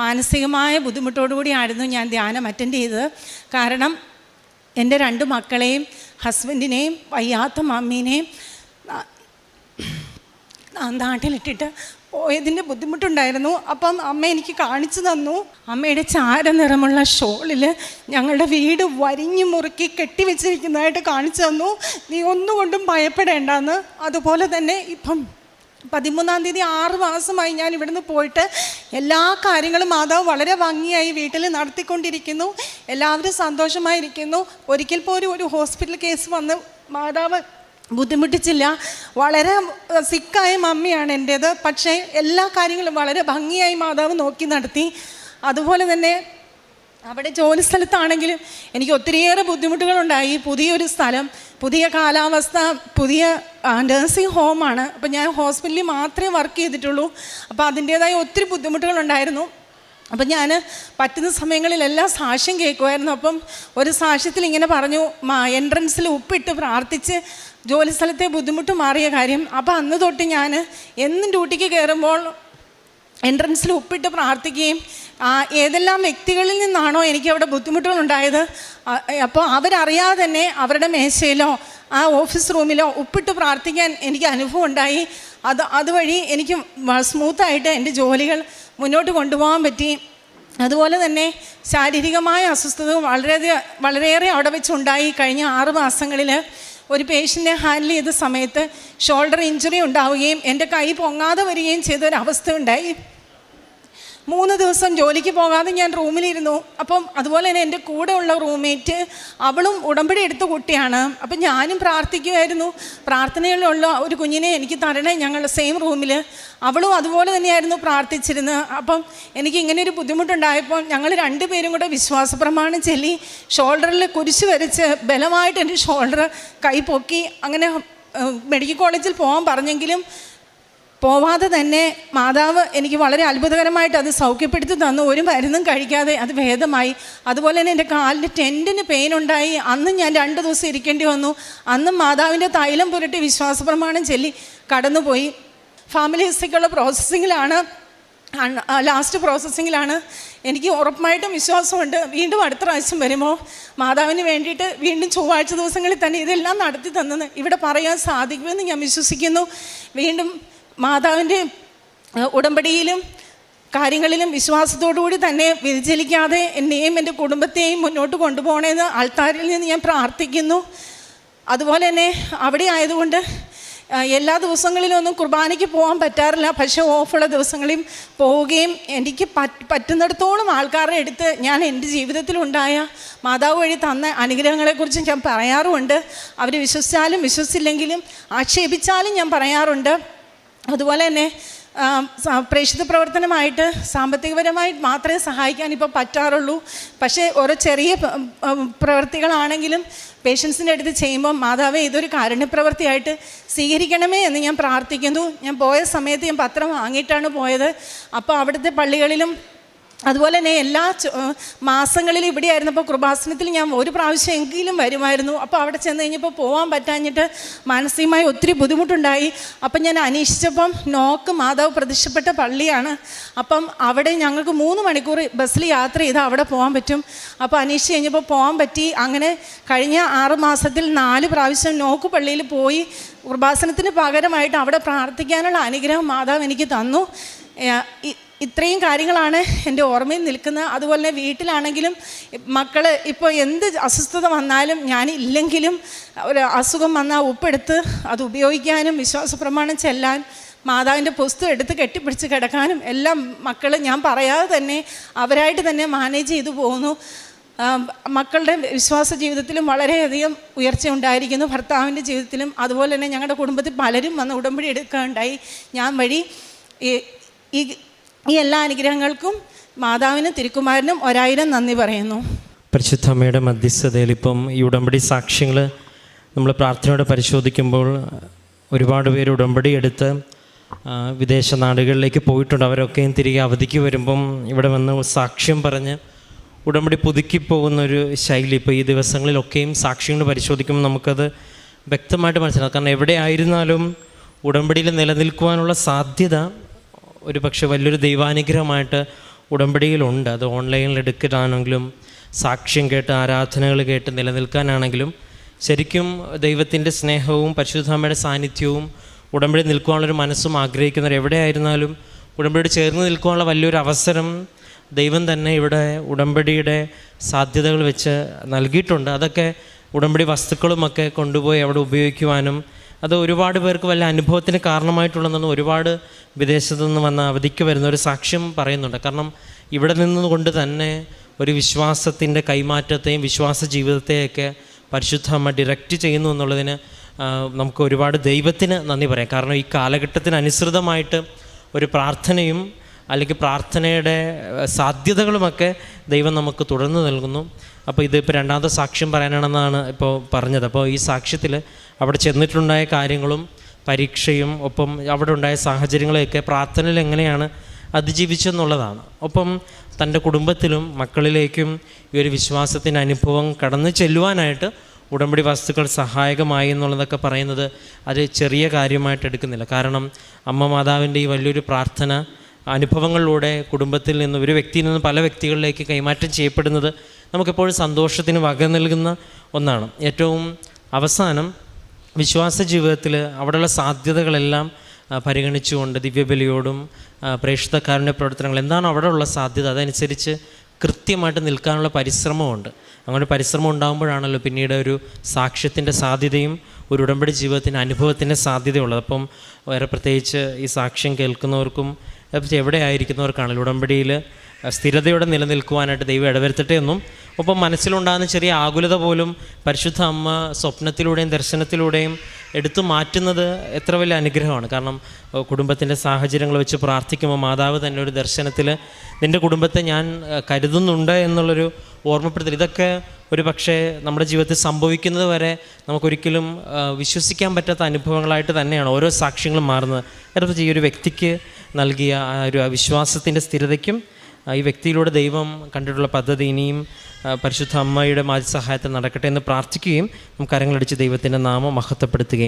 മാനസികമായ ബുദ്ധിമുട്ടോടുകൂടിയായിരുന്നു ഞാൻ ധ്യാനം അറ്റൻഡ് ചെയ്തത്. കാരണം എൻ്റെ 2 മക്കളെയും ഹസ്ബൻഡിനെയും വയ്യാത്ത മമ്മീനെയും നാട്ടിലിട്ടിട്ട് പോയതിൻ്റെ ബുദ്ധിമുട്ടുണ്ടായിരുന്നു. അപ്പം അമ്മ എനിക്ക് കാണിച്ചു തന്നു. അമ്മയുടെ ചാര നിറമുള്ള ഷോളിൽ ഞങ്ങളുടെ വീട് വരിഞ്ഞു മുറുക്കി കെട്ടിവെച്ചിരിക്കുന്നതായിട്ട് കാണിച്ചു തന്നു. നീ ഒന്നുകൊണ്ടും ഭയപ്പെടേണ്ടെന്ന്. അതുപോലെ തന്നെ ഇപ്പം 13-ാം തീയതി 6 മാസമായി ഞാൻ ഇവിടുന്ന് പോയിട്ട് എല്ലാ കാര്യങ്ങളും മാതാവ് വളരെ ഭംഗിയായി വീട്ടിൽ നടത്തിക്കൊണ്ടിരിക്കുന്നു. എല്ലാവരും സന്തോഷമായിരിക്കുന്നു. ഒരിക്കൽ പോലും ഒരു ഹോസ്പിറ്റൽ കേസ് വന്ന് മാതാവ് ബുദ്ധിമുട്ടിച്ചില്ല. വളരെ സിക്കായ മമ്മിയാണ് എൻ്റേത്. പക്ഷേ എല്ലാ കാര്യങ്ങളും വളരെ ഭംഗിയായി മാതാവ് നോക്കി നടത്തി. അതുപോലെ തന്നെ അവിടെ ജോലി സ്ഥലത്താണെങ്കിലും എനിക്ക് ഒത്തിരിയേറെ ബുദ്ധിമുട്ടുകളുണ്ടായി. പുതിയൊരു സ്ഥലം, പുതിയ കാലാവസ്ഥ, പുതിയ നഴ്സിംഗ് ഹോമാണ്. അപ്പോൾ ഞാൻ ഹോസ്പിറ്റലിൽ മാത്രമേ വർക്ക് ചെയ്തിട്ടുള്ളൂ. അപ്പോൾ അതിൻ്റേതായ ഒത്തിരി ബുദ്ധിമുട്ടുകളുണ്ടായിരുന്നു. അപ്പം ഞാൻ പറ്റുന്ന സമയങ്ങളിലെല്ലാം സാക്ഷ്യം കേൾക്കുമായിരുന്നു. അപ്പം ഒരു സാക്ഷ്യത്തിൽ ഇങ്ങനെ പറഞ്ഞു, എൻട്രൻസിൽ ഉപ്പിട്ട് പ്രാർത്ഥിച്ച് ജോലി സ്ഥലത്തെ ബുദ്ധിമുട്ട് മാറിയ കാര്യം. അപ്പോൾ അന്ന് തൊട്ട് ഞാൻ എന്നും ഡ്യൂട്ടിക്ക് കയറുമ്പോൾ എൻട്രൻസിൽ ഉപ്പിട്ട് പ്രാർത്ഥിക്കുകയും ഏതെല്ലാം വ്യക്തികളിൽ നിന്നാണോ എനിക്ക് അവിടെ ബുദ്ധിമുട്ടുകളുണ്ടായത് അപ്പോൾ അവരറിയാതെ തന്നെ അവരുടെ മേശയിലോ ആ ഓഫീസ് റൂമിലോ ഉപ്പിട്ട് പ്രാർത്ഥിക്കാൻ എനിക്ക് അനുഭവം ഉണ്ടായി. അതുവഴി എനിക്ക് സ്മൂത്തായിട്ട് എൻ്റെ ജോലികൾ മുന്നോട്ട് കൊണ്ടുപോകാൻ പറ്റി. അതുപോലെ തന്നെ ശാരീരികമായ അസ്വസ്ഥത വളരെയേറെ അവിടെ വെച്ചുണ്ടായി. കഴിഞ്ഞ 6 മാസങ്ങളിൽ ഒരു പേഷ്യൻറ്റിനെ ഹാൻഡിൽ ചെയ്ത സമയത്ത് ഷോൾഡർ ഇഞ്ചുറി ഉണ്ടാവുകയും എൻ്റെ കൈ പൊങ്ങാതെ വരികയും ചെയ്തൊരവസ്ഥ ഉണ്ടായി. 3 ദിവസം ജോലിക്ക് പോകാതെ ഞാൻ റൂമിലിരുന്നു. അപ്പം അതുപോലെ തന്നെ എൻ്റെ കൂടെ ഉള്ള റൂംമേറ്റ് അവളും ഉടമ്പടി എടുത്ത കുട്ടിയാണ്. അപ്പം ഞാനും പ്രാർത്ഥിക്കുമായിരുന്നു. പ്രാർത്ഥനയിലുള്ള ഒരു കുഞ്ഞിനെ എനിക്ക് തരണേ, ഞങ്ങൾ സെയിം റൂമിൽ. അവളും അതുപോലെ തന്നെയായിരുന്നു പ്രാർത്ഥിച്ചിരുന്നത്. അപ്പം എനിക്ക് ഇങ്ങനെ ഒരു ബുദ്ധിമുട്ടുണ്ടായപ്പോൾ ഞങ്ങൾ 2 പേരും കൂടെ വിശ്വാസപ്രമാണം ചൊല്ലി ഷോൾഡറിൽ കുരിശ് വരച്ച് ബലമായിട്ട് എൻ്റെ ഷോൾഡർ കൈ പൊക്കി. അങ്ങനെ മെഡിക്കൽ കോളേജിൽ പോകാൻ പറഞ്ഞെങ്കിലും പോവാതെ തന്നെ മാതാവ് എനിക്ക് വളരെ അത്ഭുതകരമായിട്ട് അത് സൗഖ്യപ്പെടുത്തി തന്നു. ഒരു മരുന്നും കഴിക്കാതെ അത് ഭേദമായി. അതുപോലെ തന്നെ എൻ്റെ കാലിൻ്റെ ടെൻഡിന് പെയിൻ ഉണ്ടായി. അന്നും ഞാൻ 2 ദിവസം ഇരിക്കേണ്ടി വന്നു. അന്നും മാതാവിൻ്റെ തൈലം പുരട്ടി വിശ്വാസപ്രമാണം ചൊല്ലി കടന്നുപോയി. ഫാമിലി ഹിസ്റ്ററിക്കുള്ള പ്രോസസ്സിങ്ങിലാണ്, ലാസ്റ്റ് പ്രോസസ്സിങ്ങിലാണ്. എനിക്ക് ഉറപ്പായിട്ടും വിശ്വാസമുണ്ട് വീണ്ടും അടുത്ത പ്രാവശ്യം വരുമ്പോൾ മാതാവിന് വേണ്ടിയിട്ട് വീണ്ടും ചൊവ്വാഴ്ച ദിവസങ്ങളിൽ തന്നെ ഇതെല്ലാം നടത്തി തന്നെന്ന് ഇവിടെ പറയാൻ സാധിക്കുമെന്ന് ഞാൻ വിശ്വസിക്കുന്നു. വീണ്ടും മാതാവിൻ്റെ ഉടമ്പടിയിലും കാര്യങ്ങളിലും വിശ്വാസത്തോടുകൂടി തന്നെ വ്യതിചലിക്കാതെ എന്നെയും എൻ്റെ കുടുംബത്തെയും മുന്നോട്ട് കൊണ്ടുപോകണമെന്ന് ആൾത്താരിൽ നിന്ന് ഞാൻ പ്രാർത്ഥിക്കുന്നു. അതുപോലെ തന്നെ അവിടെ ആയതുകൊണ്ട് എല്ലാ ദിവസങ്ങളിലൊന്നും കുർബാനയ്ക്ക് പോകാൻ പറ്റാറില്ല. പക്ഷേ ഓഫുള്ള ദിവസങ്ങളിൽ പോവുകയും എനിക്ക് പറ്റുന്നിടത്തോളം ആൾക്കാരുടെ അടുത്ത് ഞാൻ എൻ്റെ ജീവിതത്തിലുണ്ടായ മാതാവ് വഴി തന്ന അനുഗ്രഹങ്ങളെക്കുറിച്ച് ഞാൻ പറയാറുമുണ്ട്. അവർ വിശ്വസിച്ചാലും വിശ്വസിച്ചില്ലെങ്കിലും ആക്ഷേപിച്ചാലും ഞാൻ പറയാറുണ്ട്. അതുപോലെ തന്നെ പ്രേക്ഷിത പ്രവർത്തനമായിട്ട് സാമ്പത്തികപരമായി മാത്രമേ സഹായിക്കാൻ ഇപ്പോൾ പറ്റാറുള്ളൂ. പക്ഷേ ഓരോ ചെറിയ പ്രവൃത്തികളാണെങ്കിലും പേഷ്യൻസിൻ്റെ അടുത്ത് ചെയ്യുമ്പോൾ മാതാവേ ഇതൊരു കാരുണ്യപ്രവൃത്തിയായിട്ട് സ്വീകരിക്കണമേ എന്ന് ഞാൻ പ്രാർത്ഥിക്കുന്നു. ഞാൻ പോയ സമയത്ത് ഞാൻ പത്രം വാങ്ങിയിട്ടാണ് പോയത്. അപ്പോൾ അവിടുത്തെ പള്ളികളിലും അതുപോലെ തന്നെ എല്ലാ മാസങ്ങളിലും ഇവിടെ ആയിരുന്നപ്പോൾ കൃപാസനത്തിൽ ഞാൻ ഒരു പ്രാവശ്യം എങ്കിലും വരുമായിരുന്നു. അപ്പോൾ അവിടെ ചെന്ന് കഴിഞ്ഞപ്പോൾ പോകാൻ പറ്റാഞ്ഞിട്ട് മാനസികമായി ഒത്തിരി ബുദ്ധിമുട്ടുണ്ടായി. അപ്പം ഞാൻ അന്വേഷിച്ചപ്പം നോക്ക് മാതാവ് പ്രത്യക്ഷപ്പെട്ട പള്ളിയാണ്. അപ്പം അവിടെ ഞങ്ങൾക്ക് 3 മണിക്കൂർ ബസ്സിൽ യാത്ര ചെയ്ത് അവിടെ പോകാൻ പറ്റും. അപ്പോൾ അന്വേഷിച്ച് കഴിഞ്ഞപ്പോൾ പോകാൻ പറ്റി. അങ്ങനെ കഴിഞ്ഞ 6 മാസത്തിൽ 4 പ്രാവശ്യം നോക്ക് പള്ളിയിൽ പോയി കൃപാസനത്തിന് പകരമായിട്ട് അവിടെ പ്രാർത്ഥിക്കാനുള്ള അനുഗ്രഹം മാതാവ് എനിക്ക് തന്നു. ഇത്രയും കാര്യങ്ങളാണ് എൻ്റെ ഓർമ്മയിൽ നിൽക്കുന്നത്. അതുപോലെ തന്നെ വീട്ടിലാണെങ്കിലും മക്കൾ ഇപ്പോൾ എന്ത് അസ്വസ്ഥത വന്നാലും ഞാൻ ഇല്ലെങ്കിലും ഒരു അസുഖം വന്നാൽ ഉപ്പെടുത്ത് അത് ഉപയോഗിക്കാനും വിശ്വാസ പ്രമാണം ചെല്ലാൻ മാതാവിൻ്റെ പുസ്തകം എടുത്ത് കെട്ടിപ്പിടിച്ച് കിടക്കാനും എല്ലാം മക്കൾ ഞാൻ പറയാതെ തന്നെ അവരായിട്ട് തന്നെ മാനേജ് ചെയ്തു പോകുന്നു. മക്കളുടെ വിശ്വാസ ജീവിതത്തിലും വളരെയധികം ഉയർച്ച ഉണ്ടായിരിക്കുന്നു. ഭർത്താവിൻ്റെ ജീവിതത്തിലും അതുപോലെ തന്നെ ഞങ്ങളുടെ കുടുംബത്തിൽ പലരും വന്ന് ഉടമ്പടി എടുക്കുകയുണ്ടായി. ഞാൻ വഴി ഈ എല്ലാ അനുഗ്രഹങ്ങൾക്കും മാതാവിനും തിരുക്കുമാരനും 1000 നന്ദി പറയുന്നു. പരിശുദ്ധ അമ്മയുടെ മധ്യസ്ഥതയിൽ ഇപ്പം ഈ ഉടമ്പടി സാക്ഷ്യങ്ങൾ നമ്മൾ പ്രാർത്ഥനയോടെ പരിശോധിക്കുമ്പോൾ ഒരുപാട് പേര് ഉടമ്പടി എടുത്ത് വിദേശ നാടുകളിലേക്ക് പോയിട്ടുണ്ട്. അവരൊക്കെയും തിരികെ അവധിക്ക് വരുമ്പം ഇവിടെ വന്ന് സാക്ഷ്യം പറഞ്ഞ് ഉടമ്പടി പുതുക്കി പോകുന്നൊരു ശൈലി ഇപ്പോൾ ഈ ദിവസങ്ങളിലൊക്കെയും സാക്ഷ്യങ്ങൾ പരിശോധിക്കുമ്പോൾ നമുക്കത് വ്യക്തമായിട്ട് മനസ്സിലാക്കാം. കാരണം എവിടെയായിരുന്നാലും ഉടമ്പടിയിൽ നിലനിൽക്കുവാനുള്ള സാധ്യത ഒരു പക്ഷേ വലിയൊരു ദൈവാനുഗ്രഹമായിട്ട് ഉടമ്പടിയിലുണ്ട്. അത് ഓൺലൈനിൽ എടുക്കാനാണെങ്കിലും സാക്ഷ്യം കേട്ട് ആരാധനകൾ കേട്ട് നിലനിൽക്കാനാണെങ്കിലും ശരിക്കും ദൈവത്തിൻ്റെ സ്നേഹവും പരിശുദ്ധാമ്മയുടെ സാന്നിധ്യവും ഉടമ്പടി നിൽക്കുവാനുള്ളൊരു മനസ്സും ആഗ്രഹിക്കുന്നവർ എവിടെയായിരുന്നാലും ഉടമ്പടിയോട് ചേർന്ന് നിൽക്കുവാനുള്ള വലിയൊരു അവസരം ദൈവം തന്നെ ഇവിടെ ഉടമ്പടിയുടെ സാധ്യതകൾ വെച്ച് നൽകിയിട്ടുണ്ട്. അതൊക്കെ ഉടമ്പടി വസ്തുക്കളുമൊക്കെ കൊണ്ടുപോയി അവിടെ ഉപയോഗിക്കുവാനും അത് ഒരുപാട് പേർക്ക് വല്ല അനുഭവത്തിന് കാരണമായിട്ടുള്ളതെന്ന് ഒരുപാട് വിദേശത്തു നിന്ന് വന്ന അവധിക്ക് വരുന്ന ഒരു സാക്ഷ്യം പറയുന്നുണ്ട്. കാരണം ഇവിടെ നിന്നുകൊണ്ട് തന്നെ ഒരു വിശ്വാസത്തിൻ്റെ കൈമാറ്റത്തെയും വിശ്വാസ ജീവിതത്തെയൊക്കെ പരിശുദ്ധ അമ്മ ഡിറക്റ്റ് ചെയ്യുന്നു എന്നുള്ളതിന് നമുക്ക് ഒരുപാട് ദൈവത്തിന് നന്ദി പറയാം. കാരണം ഈ കാലഘട്ടത്തിനനുസൃതമായിട്ട് ഒരു പ്രാർത്ഥനയും അല്ലെങ്കിൽ പ്രാർത്ഥനയുടെ സാധ്യതകളുമൊക്കെ ദൈവം നമുക്ക് തുടർന്ന് നൽകുന്നു. അപ്പോൾ ഇതിപ്പോൾ രണ്ടാമത്തെ സാക്ഷ്യം പറയാനാണെന്നാണ് ഇപ്പോൾ പറഞ്ഞത്. അപ്പോൾ ഈ സാക്ഷ്യത്തിൽ അവിടെ ചെന്നിട്ടുണ്ടായ കാര്യങ്ങളും പരീക്ഷയും ഒപ്പം അവിടെ ഉണ്ടായ സാഹചര്യങ്ങളെയൊക്കെ പ്രാർത്ഥനയിൽ എങ്ങനെയാണ് അതിജീവിച്ചെന്നുള്ളതാണ്. ഒപ്പം തൻ്റെ കുടുംബത്തിലും മക്കളിലേക്കും ഈ ഒരു വിശ്വാസത്തിൻ്റെ അനുഭവം കടന്നു ചെല്ലുവാനായിട്ട് ഉടമ്പടി വസ്തുക്കൾ സഹായകമായി എന്നുള്ളതൊക്കെ പറയുന്നത് അത് ചെറിയ കാര്യമായിട്ട് എടുക്കുന്നില്ല. കാരണം അമ്മ മാതാവിൻ്റെ ഈ വലിയൊരു പ്രാർത്ഥന അനുഭവങ്ങളിലൂടെ കുടുംബത്തിൽ നിന്ന് ഒരു വ്യക്തിയിൽ നിന്ന് പല വ്യക്തികളിലേക്ക് കൈമാറ്റം ചെയ്യപ്പെടുന്നത് നമുക്കെപ്പോഴും സന്തോഷത്തിന് വക നൽകുന്ന ഒന്നാണ്. ഏറ്റവും അവസാനം വിശ്വാസ ജീവിതത്തിൽ അവിടെയുള്ള സാധ്യതകളെല്ലാം പരിഗണിച്ചുകൊണ്ട് ദിവ്യബലിയോടും പ്രേക്ഷിതക്കാരുടെ പ്രവർത്തനങ്ങൾ എന്താണ് അവിടെ ഉള്ള സാധ്യത അതനുസരിച്ച് കൃത്യമായിട്ട് നിൽക്കാനുള്ള പരിശ്രമമുണ്ട്. അങ്ങനെ പരിശ്രമം ഉണ്ടാകുമ്പോഴാണല്ലോ പിന്നീട് ഒരു സാക്ഷ്യത്തിൻ്റെ സാധ്യതയും ഒരു ഉടമ്പടി ജീവിതത്തിൻ്റെ അനുഭവത്തിൻ്റെ സാധ്യതയുള്ളത്. അപ്പം വേറെ പ്രത്യേകിച്ച് ഈ സാക്ഷ്യം കേൾക്കുന്നവർക്കും എവിടെ ആയിരിക്കുന്നവർക്കാണല്ലോ ഉടമ്പടിയിൽ സ്ഥിരതയോടെ നിലനിൽക്കുവാനായിട്ട് ദൈവം ഇടവരുത്തട്ടെ എന്നും ഒപ്പം മനസ്സിലുണ്ടാകുന്ന ചെറിയ ആകുലത പോലും പരിശുദ്ധ അമ്മ സ്വപ്നത്തിലൂടെയും ദർശനത്തിലൂടെയും എടുത്തു മാറ്റുന്നത് എത്ര വലിയ അനുഗ്രഹമാണ്. കാരണം കുടുംബത്തിൻ്റെ സാഹചര്യങ്ങൾ വെച്ച് പ്രാർത്ഥിക്കുമ്പോൾ മാതാവ് തന്നെ ഒരു ദർശനത്തിൽ നിൻ്റെ കുടുംബത്തെ ഞാൻ കരുതുന്നുണ്ട് എന്നുള്ളൊരു ഓർമ്മപ്പെടുത്തൽ, ഇതൊക്കെ ഒരു പക്ഷേ നമ്മുടെ ജീവിതത്തിൽ സംഭവിക്കുന്നത് വരെ നമുക്കൊരിക്കലും വിശ്വസിക്കാൻ പറ്റാത്ത അനുഭവങ്ങളായിട്ട് തന്നെയാണ് ഓരോ സാക്ഷ്യങ്ങളും മാറുന്നത്. യഥാർത്ഥത്തിൽ ഈ ഒരു വ്യക്തിക്ക് നൽകിയ ആ ഒരു വിശ്വാസത്തിൻ്റെ സ്ഥിരതയ്ക്കും ഈ വ്യക്തിയിലൂടെ ദൈവം കണ്ടിട്ടുള്ള പദ്ധതി ഇനിയും പരിശുദ്ധ അമ്മയുടെ സഹായത്തിൽ നടക്കട്ടെ എന്ന് പ്രാർത്ഥിക്കുകയും നമുക്ക് കരങ്ങളടിച്ച് ദൈവത്തിൻ്റെ നാമം മഹത്വപ്പെടുത്തുകയും